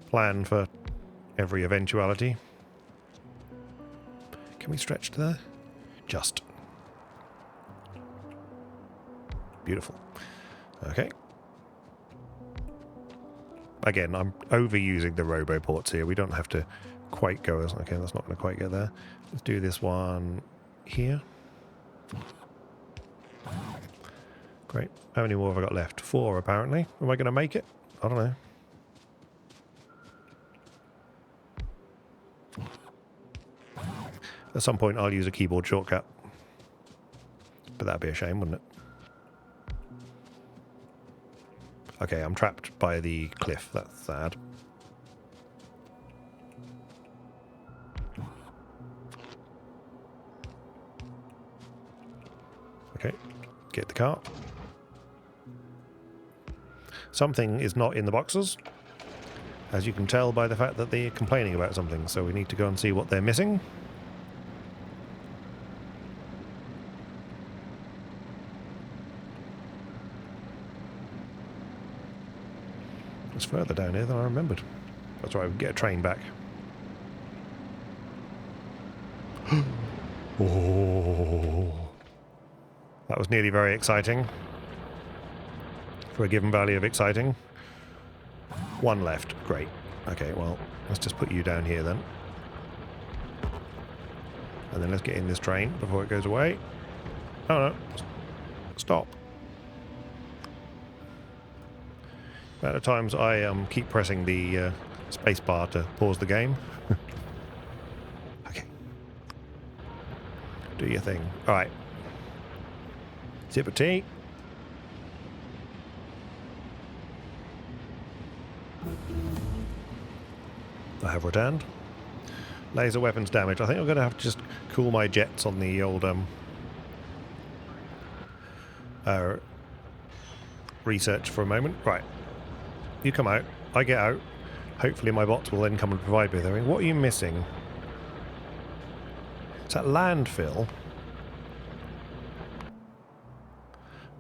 plan for every eventuality. Can we stretch to there? Just. Beautiful. Okay. Again, I'm overusing the roboports here. We don't have to quite go as... Okay, that's not going to quite get there. Let's do this one here. Great. How many more have I got left? 4, apparently. Am I going to make it? I don't know. At some point, I'll use a keyboard shortcut. But that'd be a shame, wouldn't it? Okay, I'm trapped by the cliff. That's sad. Okay, get the car. Something is not in the boxes, as you can tell by the fact that they're complaining about something, so we need to go and see what they're missing. It's further down here than I remembered. That's right, we can get a train back. Oh, that was nearly very exciting. For a given value of exciting. 1 left. Great. Okay, well, let's just put you down here then. And then let's get in this train before it goes away. Oh no. Stop. The amount of times I keep pressing the Spacebar to pause the game. Okay. Do your thing. Alright. Sip of tea. I have returned. Laser weapons damage. I think I'm going to have to just cool my jets on the old research for a moment. Right. You come out. I get out. Hopefully my bots will then come and provide me with everything. What are you missing? Is that landfill?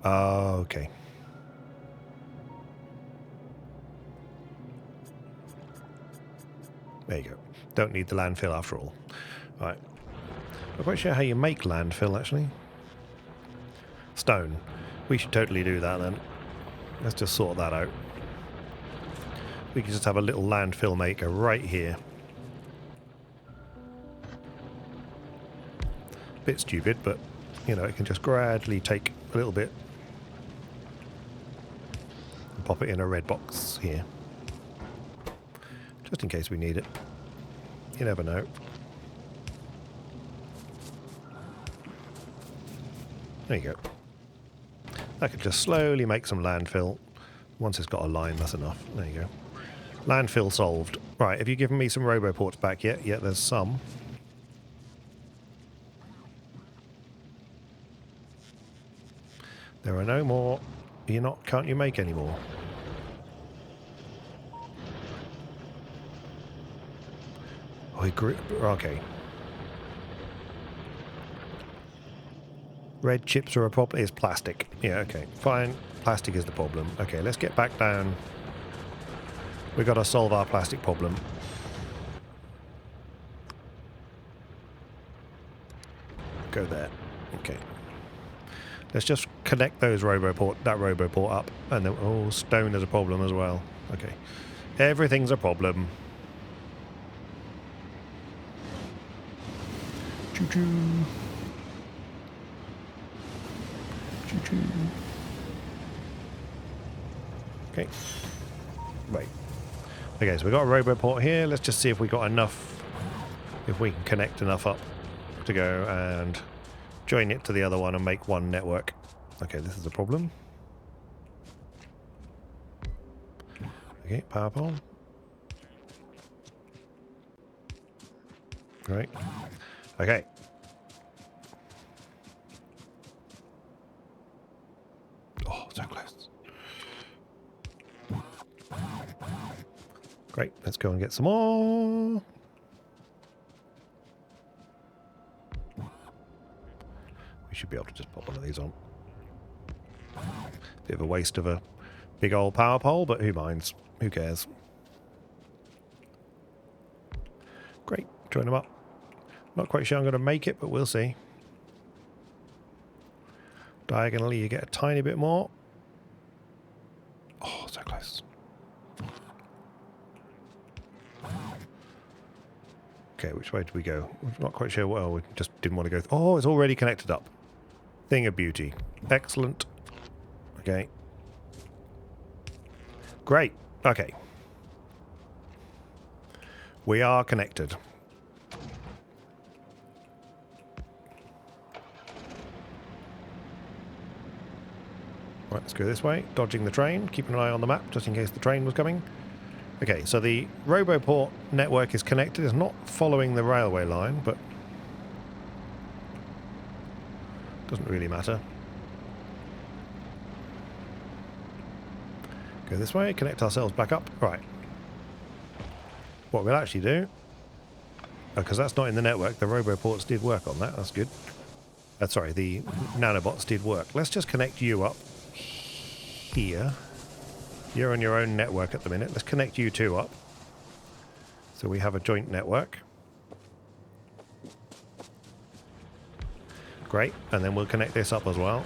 Oh, okay. There you go. Don't need the landfill after all. Right. I'm quite sure how you make landfill, actually. Stone. We should totally do that then. Let's just sort that out. We can just have a little landfill maker right here. Bit stupid, but, you know, it can just gradually take a little bit and pop it in a red box here. Just in case we need it. You never know. There you go. I could just slowly make some landfill. Once it's got a line, that's enough. There you go. Landfill solved. Right, have you given me some roboports back yet? Yeah, there's some. There are no more. Can't you make any more? Okay. Red chips are a problem. It's plastic. Yeah, okay. Fine. Plastic is the problem. Okay, let's get back down. We've got to solve our plastic problem. Go there. Okay. Let's just connect that roboport up. And then, oh, stone is a problem as well. Okay. Everything's a problem. Choo-choo. Choo-choo. Okay. Right. Okay, so we've got a roboport here. Let's just see if we got enough, if we can connect enough up to go and join it to the other one and make one network. Okay, this is a problem. Okay, power pole. Great. Okay. Oh, so close. Great, let's go and get some more. We should be able to just pop one of these on. Bit of a waste of a big old power pole, but who minds? Who cares? Great, join them up. Not quite sure I'm going to make it, but we'll see. Diagonally, you get a tiny bit more. Oh, so close. Okay, which way did we go? I'm not quite sure. Well, we just didn't want to go. Oh, it's already connected up. Thing of beauty. Excellent. Okay. Great. Okay. We are connected. Right, let's go this way. Dodging the train. Keeping an eye on the map just in case the train was coming. Okay, so the roboport network is connected. It's not following the railway line, but doesn't really matter. Go this way, connect ourselves back up. Right. What we'll actually do, because that's not in the network, the roboports did work on that. That's good. Sorry, the nanobots did work. Let's just connect you up here. You're on your own network at the minute. Let's connect you two up. So we have a joint network. Great. And then we'll connect this up as well.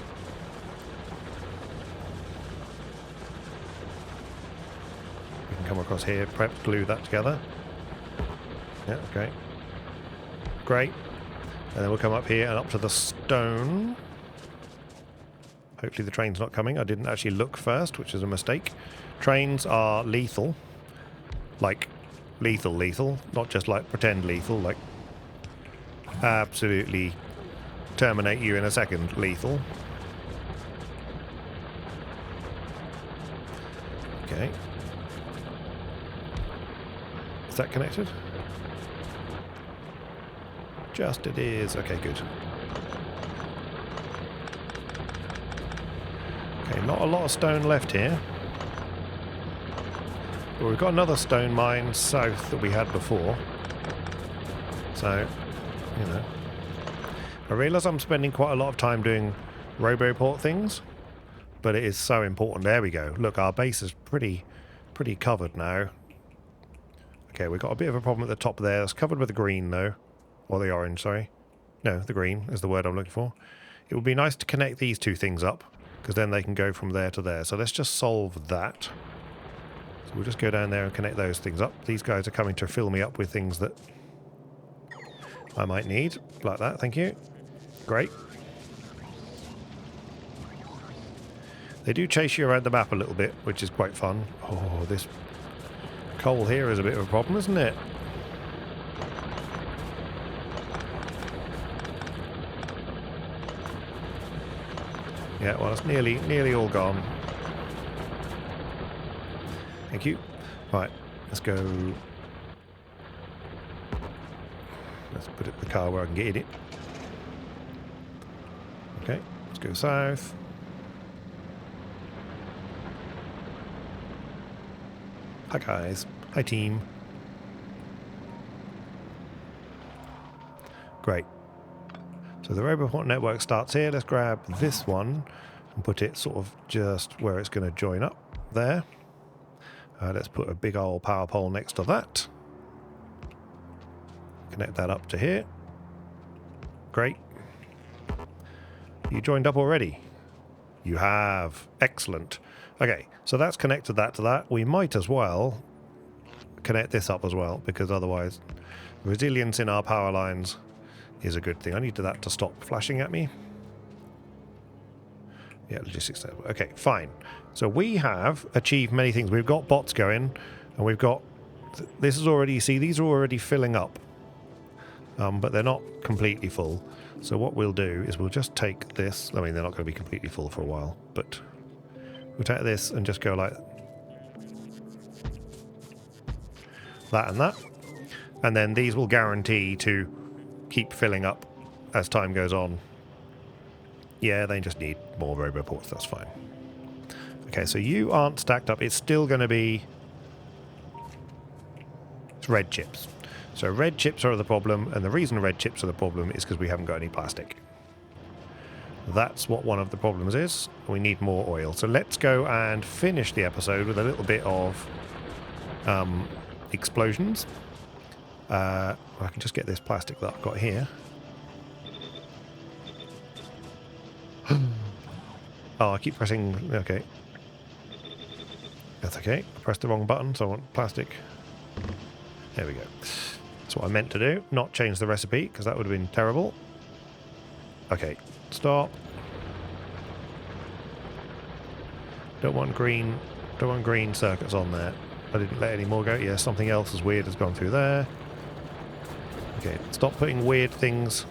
We can come across here, perhaps glue that together. Yeah, okay. Great. And then we'll come up here and up to the stone. Hopefully the train's not coming. I didn't actually look first, which is a mistake. Trains are lethal. Like, lethal, lethal, not just like pretend lethal, like absolutely terminate you in a second lethal. Okay. Is that connected? Just it is. Okay, good. Okay, not a lot of stone left here. But we've got another stone mine south that we had before. So, you know. I realise I'm spending quite a lot of time doing roboport things, but it is so important. There we go. Look, our base is pretty covered now. Okay, we've got a bit of a problem at the top there. It's covered with the green, though. Or the orange, sorry. No, the green is the word I'm looking for. It would be nice to connect these two things up, because then they can go from there to there. So let's just solve that. So we'll just go down there and connect those things up. These guys are coming to fill me up with things that I might need. Like that, thank you. Great. They do chase you around the map a little bit, which is quite fun. Oh, this coal here is a bit of a problem, isn't it? Yeah, well, it's nearly all gone. Thank you. Right, let's go. Let's put the car where I can get in it. Okay, let's go south. Hi guys. Hi team. Great. So the roboport network starts here. Let's grab this one and put it sort of just where it's going to join up there. Let's put a big old power pole next to that. Connect that up to here. Great. You joined up already? You have. Excellent. Okay, so that's connected that to that. We might as well connect this up as well, because otherwise resilience in our power lines is a good thing. I need that to stop flashing at me. Yeah, logistics. Okay, fine. So we have achieved many things. We've got bots going, and we've got... This is already... See, these are already filling up. But they're not completely full. So what we'll do is we'll just take this. I mean, they're not going to be completely full for a while, but we'll take this and just go like that and that. And then these will guarantee to keep filling up as time goes on. Yeah, they just need more roboports, that's fine. Okay, so you aren't stacked up. It's still going to be... It's red chips. So red chips are the problem, and the reason red chips are the problem is because we haven't got any plastic. That's what one of the problems is. We need more oil. So let's go and finish the episode with a little bit of explosions. I can just get this plastic that I've got here. Oh, I keep pressing... Okay. That's okay. I pressed the wrong button, so I want plastic. There we go. That's what I meant to do. Not change the recipe, because that would have been terrible. Okay. Stop. Don't want green circuits on there. I didn't let any more go. Yeah, something else as weird has gone through there. Okay, stop putting weird things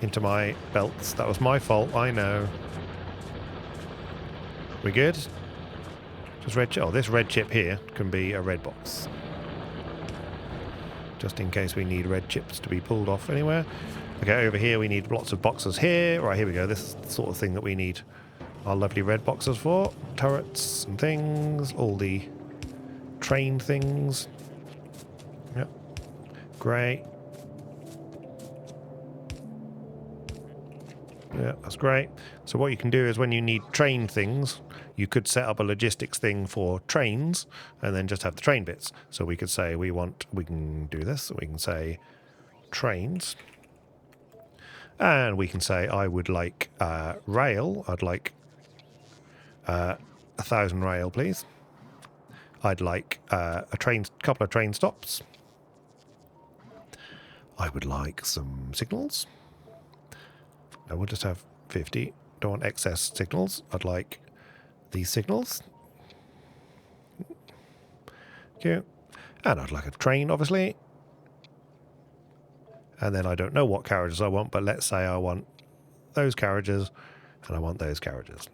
into my belts. That was my fault, I know. We good? Just red chip. Oh, this red chip here can be a red box. Just in case we need red chips to be pulled off anywhere. Okay, over here we need lots of boxes here. Right, here we go. This is the sort of thing that we need our lovely red boxes for. Turrets and things. All the train things. Yep. Great. Yeah, that's great. So what you can do is when you need train things, you could set up a logistics thing for trains and then just have the train bits. So we could say we can do this. We can say trains. And we can say I would like rail. I'd like 1,000 rail, please. I'd like couple of train stops. I would like some signals. No, we'll just have 50. Don't want excess signals. I'd like these signals. Okay. And I'd like a train, obviously. And then I don't know what carriages I want, but let's say I want those carriages and I want those carriages.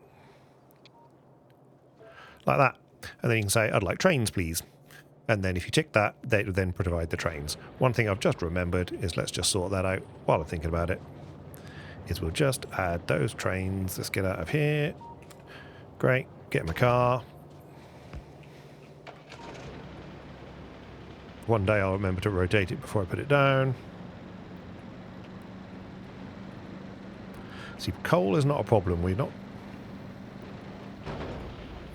Like that. And then you can say, I'd like trains, please. And then if you tick that, they would then provide the trains. One thing I've just remembered is, let's just sort that out while I'm thinking about it, is we'll just add those trains. Let's get out of here. Great. Get in my car. One day I'll remember to rotate it before I put it down. See, coal is not a problem. We're not...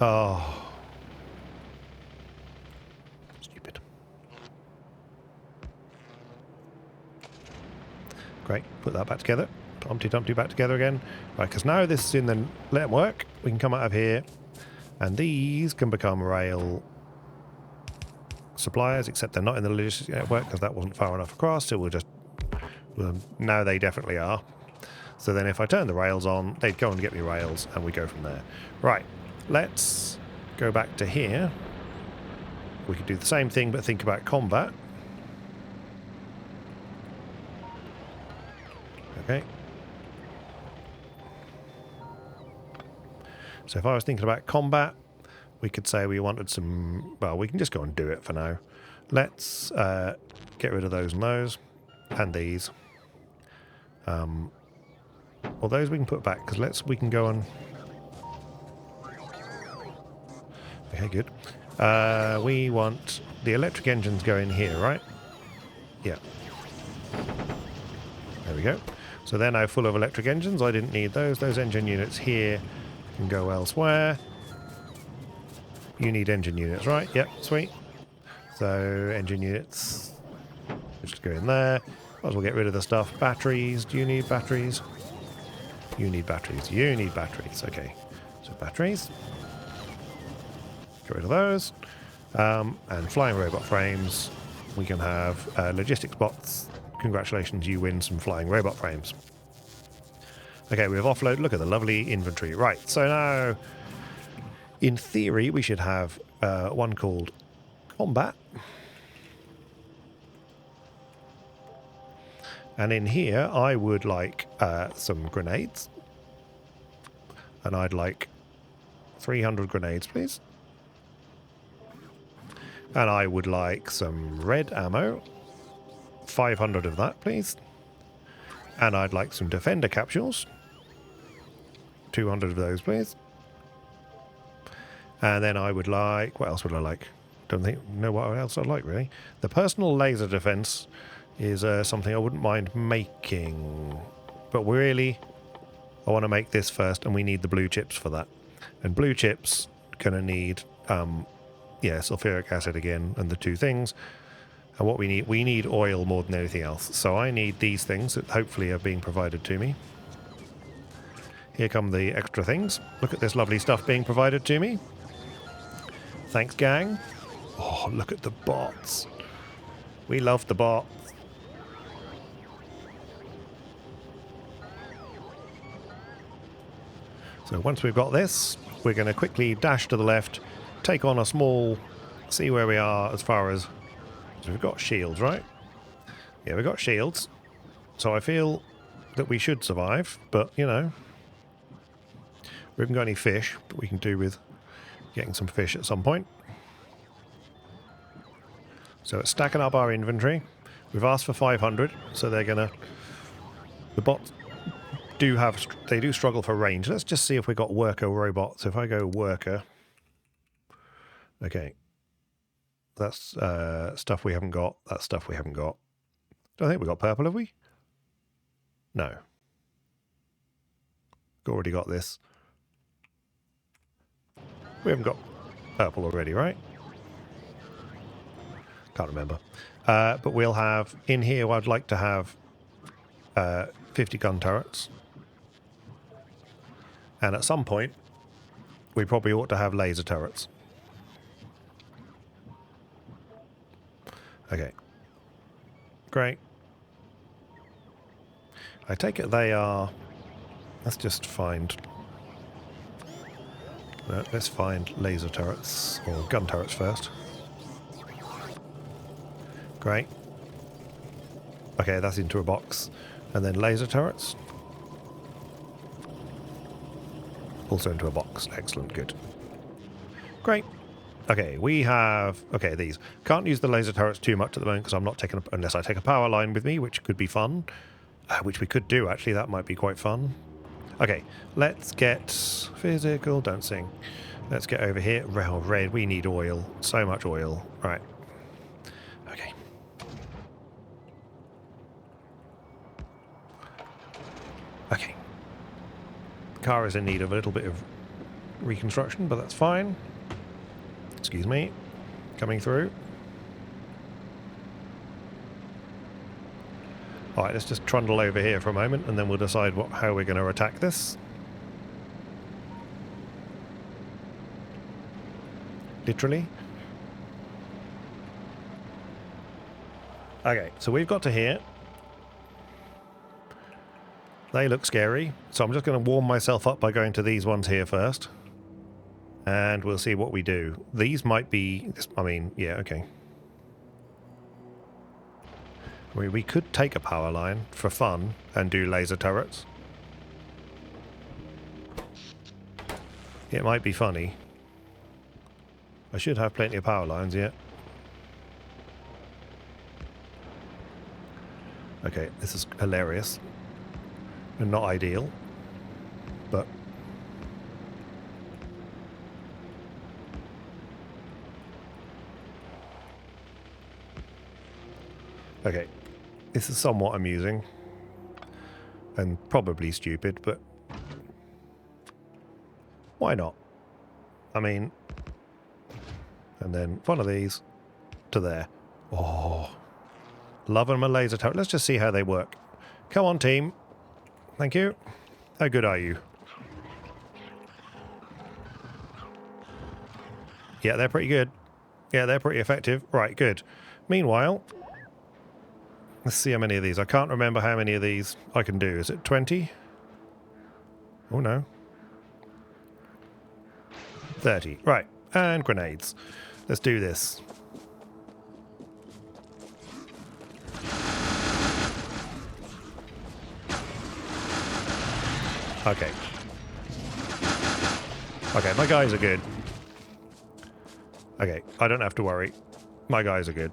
Oh. Stupid. Great. Put that back together. Humpty Dumpty back together again. Right, because now this is in the network, we can come out of here, and these can become rail suppliers, except they're not in the logistics network because that wasn't far enough across, so well, now they definitely are. So then if I turn the rails on, they'd go and get me rails, and we go from there. Right, let's go back to here. We could do the same thing, but think about combat. Okay. So if I was thinking about combat, we could say we wanted some... Well, we can just go and do it for now. Let's get rid of those and those. And these. Well, those we can put back, because we can go on... Okay, good. We want the electric engines going here, right? Yeah. There we go. So they're now full of electric engines. I didn't need those. Those engine units here can go elsewhere. You need engine units, right? Yep, sweet. So engine units, just go in there. Might as well get rid of the stuff. Batteries. Do you need batteries? You need batteries. You need batteries. Okay. So batteries. Get rid of those. And flying robot frames. We can have logistics bots. Congratulations, you win some flying robot frames. Okay, we have offload. Look at the lovely inventory. Right, so now, in theory, we should have one called combat. And in here, I would like some grenades. And I'd like 300 grenades, please. And I would like some red ammo. 500 of that, please. And I'd like some defender capsules. 200 of those, please. And then I would like... What else would I like? Don't know what else I'd like, really. The personal laser defense is something I wouldn't mind making. But really, I want to make this first, and we need the blue chips for that. And blue chips going to need, yeah, sulfuric acid again, and the two things. And what we need oil more than anything else. So I need these things that hopefully are being provided to me. Here come the extra things. Look at this lovely stuff being provided to me. Thanks, gang. Oh, look at the bots. We love the bots. So once we've got this, we're going to quickly dash to the left, take on a small, see where we are as far as... So we've got shields, right? Yeah, we've got shields. So I feel that we should survive, but, you know, we haven't got any fish, but we can do with getting some fish at some point. So it's stacking up our inventory. We've asked for 500, so they're going to... The bots do have... They do struggle for range. Let's just see if we've got worker robots. So if I go worker... Okay. That's stuff we haven't got. That's stuff we haven't got. Don't think we got purple, have we? No. Already got this. We haven't got purple already, right? Can't remember. But we'll have... In here, I'd like to have 50 gun turrets. And at some point, we probably ought to have laser turrets. Okay. Great. I take it they are... Let's just find... let's find laser turrets, or gun turrets first. Great. Okay, that's into a box. And then laser turrets. Also into a box. Excellent, good. Great. Okay, we have... Okay, these. Can't use the laser turrets too much at the moment because I'm not taking... unless I take a power line with me, which could be fun. Which we could do, actually. That might be quite fun. Okay, let's get... Physical, don't sing. Let's get over here. Rail red, we need oil. So much oil. Right. Okay. Okay. The car is in need of a little bit of reconstruction, but that's fine. Excuse me. Coming through. Alright, let's just trundle over here for a moment and then we'll decide how we're going to attack this. Literally. Okay, so we've got to here. They look scary, so I'm just going to warm myself up by going to these ones here first. And we'll see what we do. These might be... I mean, yeah, okay. We could take a power line for fun and do laser turrets. It might be funny. I should have plenty of power lines yet. Okay, this is hilarious. And not ideal. But... okay. This is somewhat amusing. And probably stupid, but... why not? I mean... and then one of these to there. Oh. Love them a laser turret. Let's just see how they work. Come on, team. Thank you. How good are you? Yeah, they're pretty good. Yeah, they're pretty effective. Right, good. Meanwhile, let's see how many of these. I can't remember how many of these I can do. Is it 20? Oh, no. 30. Right. And grenades. Let's do this. Okay. Okay, my guys are good. Okay, I don't have to worry. My guys are good.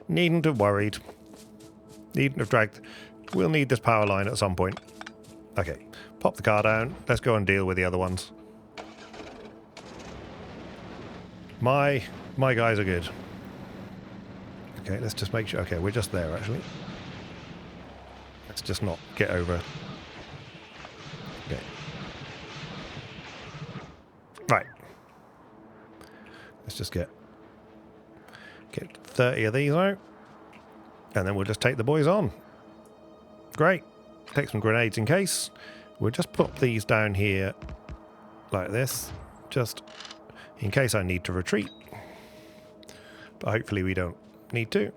Needn't have worried. Needn't have dragged... we'll need this power line at some point. Okay, pop the car down. Let's go and deal with the other ones. My guys are good. Okay, let's just make sure... okay, we're just there, actually. Let's just not get over... okay. Right. Let's just get 30 of these out. And then we'll just take the boys on. Great. Take some grenades in case. We'll just put these down here like this. Just in case I need to retreat. But hopefully we don't need to.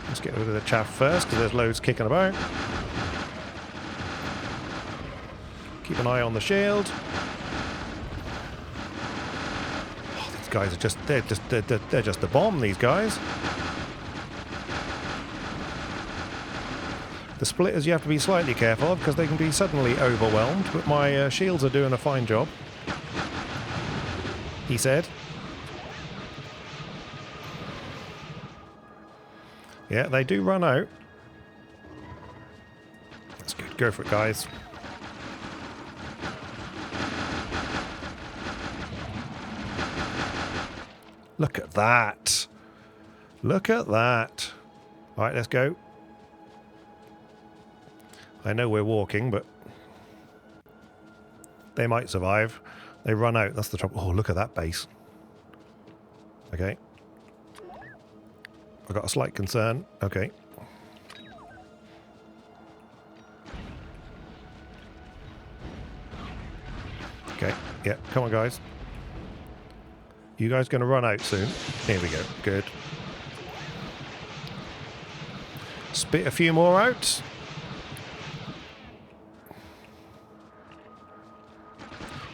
Let's get rid of the chaff first, because there's loads kicking about. Keep an eye on the shield. Oh, these guys are just... they're just a bomb, these guys. The splitters you have to be slightly careful of, because they can be suddenly overwhelmed, but my shields are doing a fine job. He said. Yeah, they do run out. That's good. Go for it, guys. Look at that. Look at that. All right, let's go. I know we're walking, but they might survive. They run out. That's the trouble. Oh, look at that base. Okay. I've got a slight concern. Okay. Okay. Yeah. Come on, guys. You guys going to run out soon? Here we go. Good. Spit a few more out.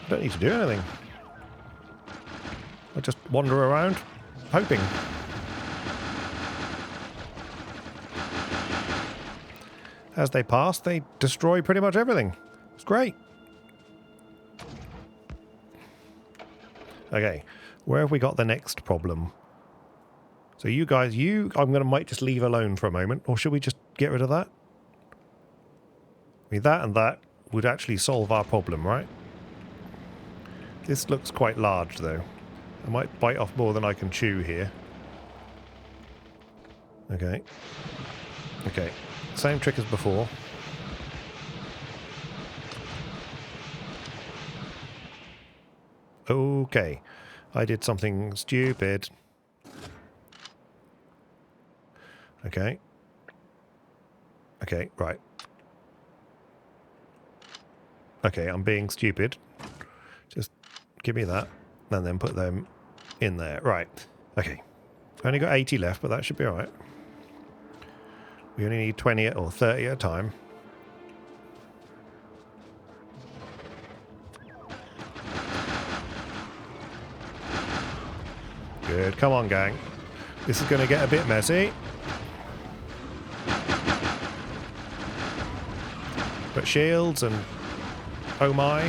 Don't need to do anything. just wander around, hoping. As they pass, they destroy pretty much everything. It's great. Okay, where have we got the next problem? So you guys, might just leave alone for a moment, or should we just get rid of that? I mean, that and that would actually solve our problem, right? This looks quite large, though. I might bite off more than I can chew here. Okay. Okay. Same trick as before. Okay. I did something stupid. Okay. Okay, right. Okay, I'm being stupid. Just give me that, and then put them in there. Right. Okay. Only got 80 left, but that should be alright. We only need 20 or 30 at a time. Good. Come on, gang. This is going to get a bit messy. But shields and... oh my.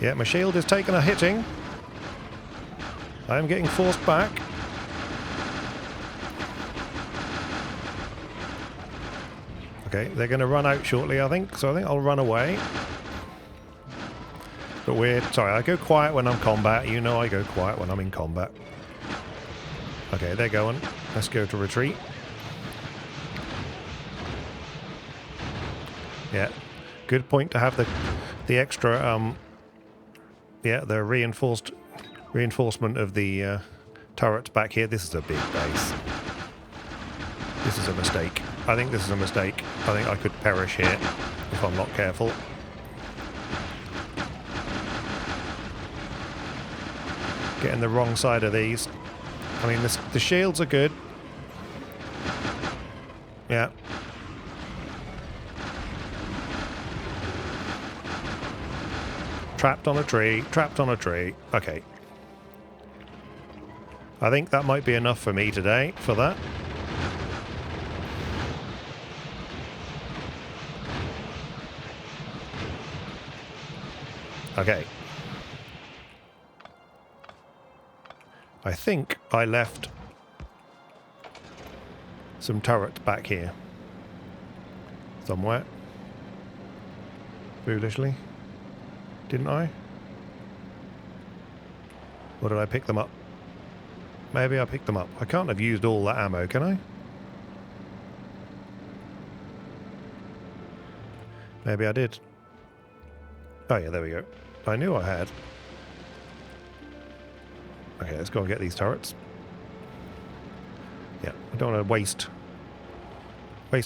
Yeah, my shield is taking a hitting. I am getting forced back. Okay, they're going to run out shortly, I think. So I think I'll run away. But weird. Sorry, I go quiet when I'm combat. You know I go quiet when I'm in combat. Okay, they're going. Let's go to retreat. Yeah, good point to have the extra yeah, the reinforcement of the turrets back here. This is a big base. This is a mistake. I think this is a mistake. I think I could perish here if I'm not careful. Getting the wrong side of these. I mean, the shields are good. Yeah. Trapped on a tree, trapped on a tree. Okay. I think that might be enough for me today, for that. Okay. I think I left some turrets back here. Somewhere. Foolishly. Didn't I? Or did I pick them up? Maybe I picked them up. I can't have used all that ammo, can I? Maybe I did. Oh yeah, there we go. I knew I had. Okay, let's go and get these turrets. Yeah, I don't want to waste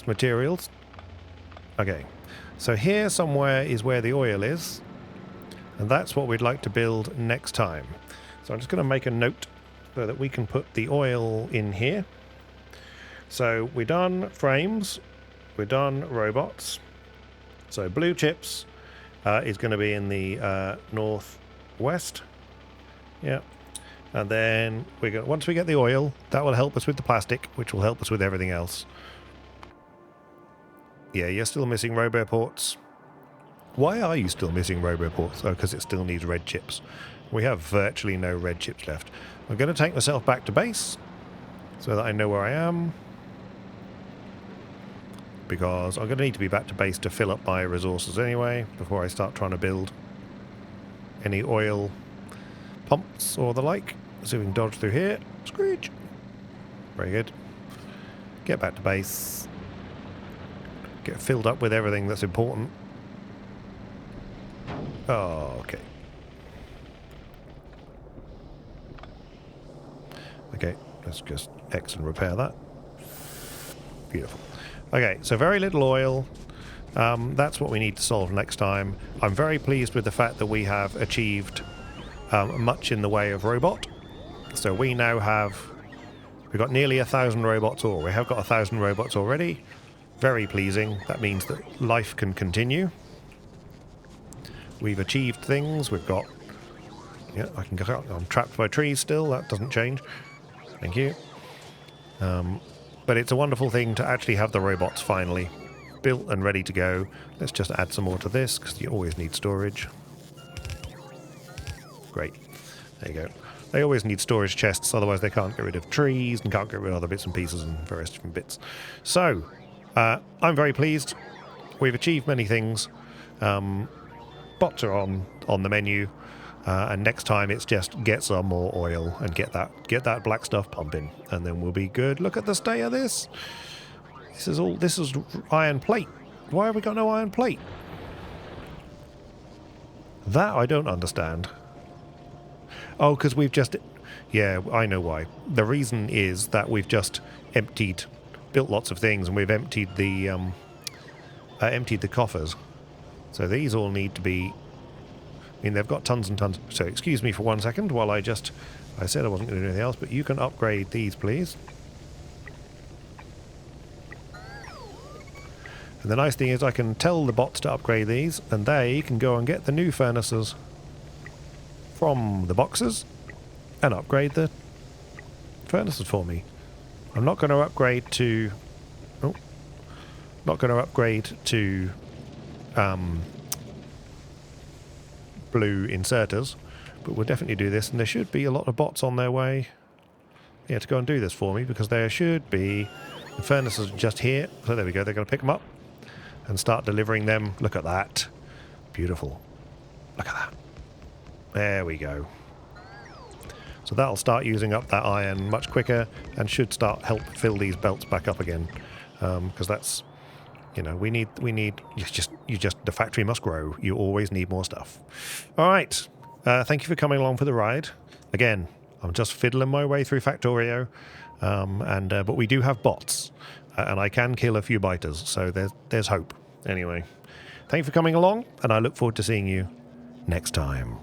materials. Okay, so here somewhere is where the oil is. And that's what we'd like to build next time. So I'm just going to make a note so that we can put the oil in here. So we're done frames. We're done robots. So blue chips is going to be in the northwest. Yeah. And then once we get the oil, that will help us with the plastic, which will help us with everything else. Yeah, you're still missing roboports. Why are you still missing roboports? Oh, because it still needs red chips. We have virtually no red chips left. I'm going to take myself back to base so that I know where I am. Because I'm going to need to be back to base to fill up my resources anyway before I start trying to build any oil pumps or the like. So we can dodge through here. Screech. Very good. Get back to base. Get filled up with everything that's important. Oh, okay. Okay, let's just X and repair that. Beautiful. Okay, so very little oil. That's what we need to solve next time. I'm very pleased with the fact that we have achieved much in the way of robot. So we now have... we've got nearly 1,000 robots, or we have got 1,000 robots already. Very pleasing. That means that life can continue. We've achieved things. We've got Yeah, I can go. I'm trapped by trees still. That doesn't change. Thank you. But it's a wonderful thing to actually have the robots finally built and ready to go. Let's just add some more to this, because you always need storage. Great. There you go. They always need storage chests, otherwise they can't get rid of trees and can't get rid of other bits and pieces and various different bits. So, I'm very pleased. We've achieved many things. Bots are on the menu. And next time it's just get some more oil and get that black stuff pumping, and then we'll be good. Look at the state of this. This is iron plate. Why have we got no iron plate? That I don't understand. Oh, because we've just... Yeah, I know why. The reason is that we've just built lots of things, and we've emptied the coffers. So these all need to be... I mean, they've got tons and tons. So excuse me for 1 second while I said I wasn't going to do anything else, but you can upgrade these, please. And the nice thing is I can tell the bots to upgrade these, and they can go and get the new furnaces from the boxes and upgrade the furnaces for me. I'm not going to upgrade to... Oh. Not going to upgrade to... blue inserters, but we'll definitely do this, and there should be a lot of bots on their way to go and do this for me, because there should be the furnaces just here. So there we go, they're going to pick them up and start delivering them. Look at that. Beautiful. Look at that. There we go. So that'll start using up that iron much quicker and should help fill these belts back up again, because that's... You know, we need. The factory must grow. You always need more stuff. All right. Thank you for coming along for the ride. Again, I'm just fiddling my way through Factorio, but we do have bots, and I can kill a few biters. So there's hope. Anyway, thank you for coming along, and I look forward to seeing you next time.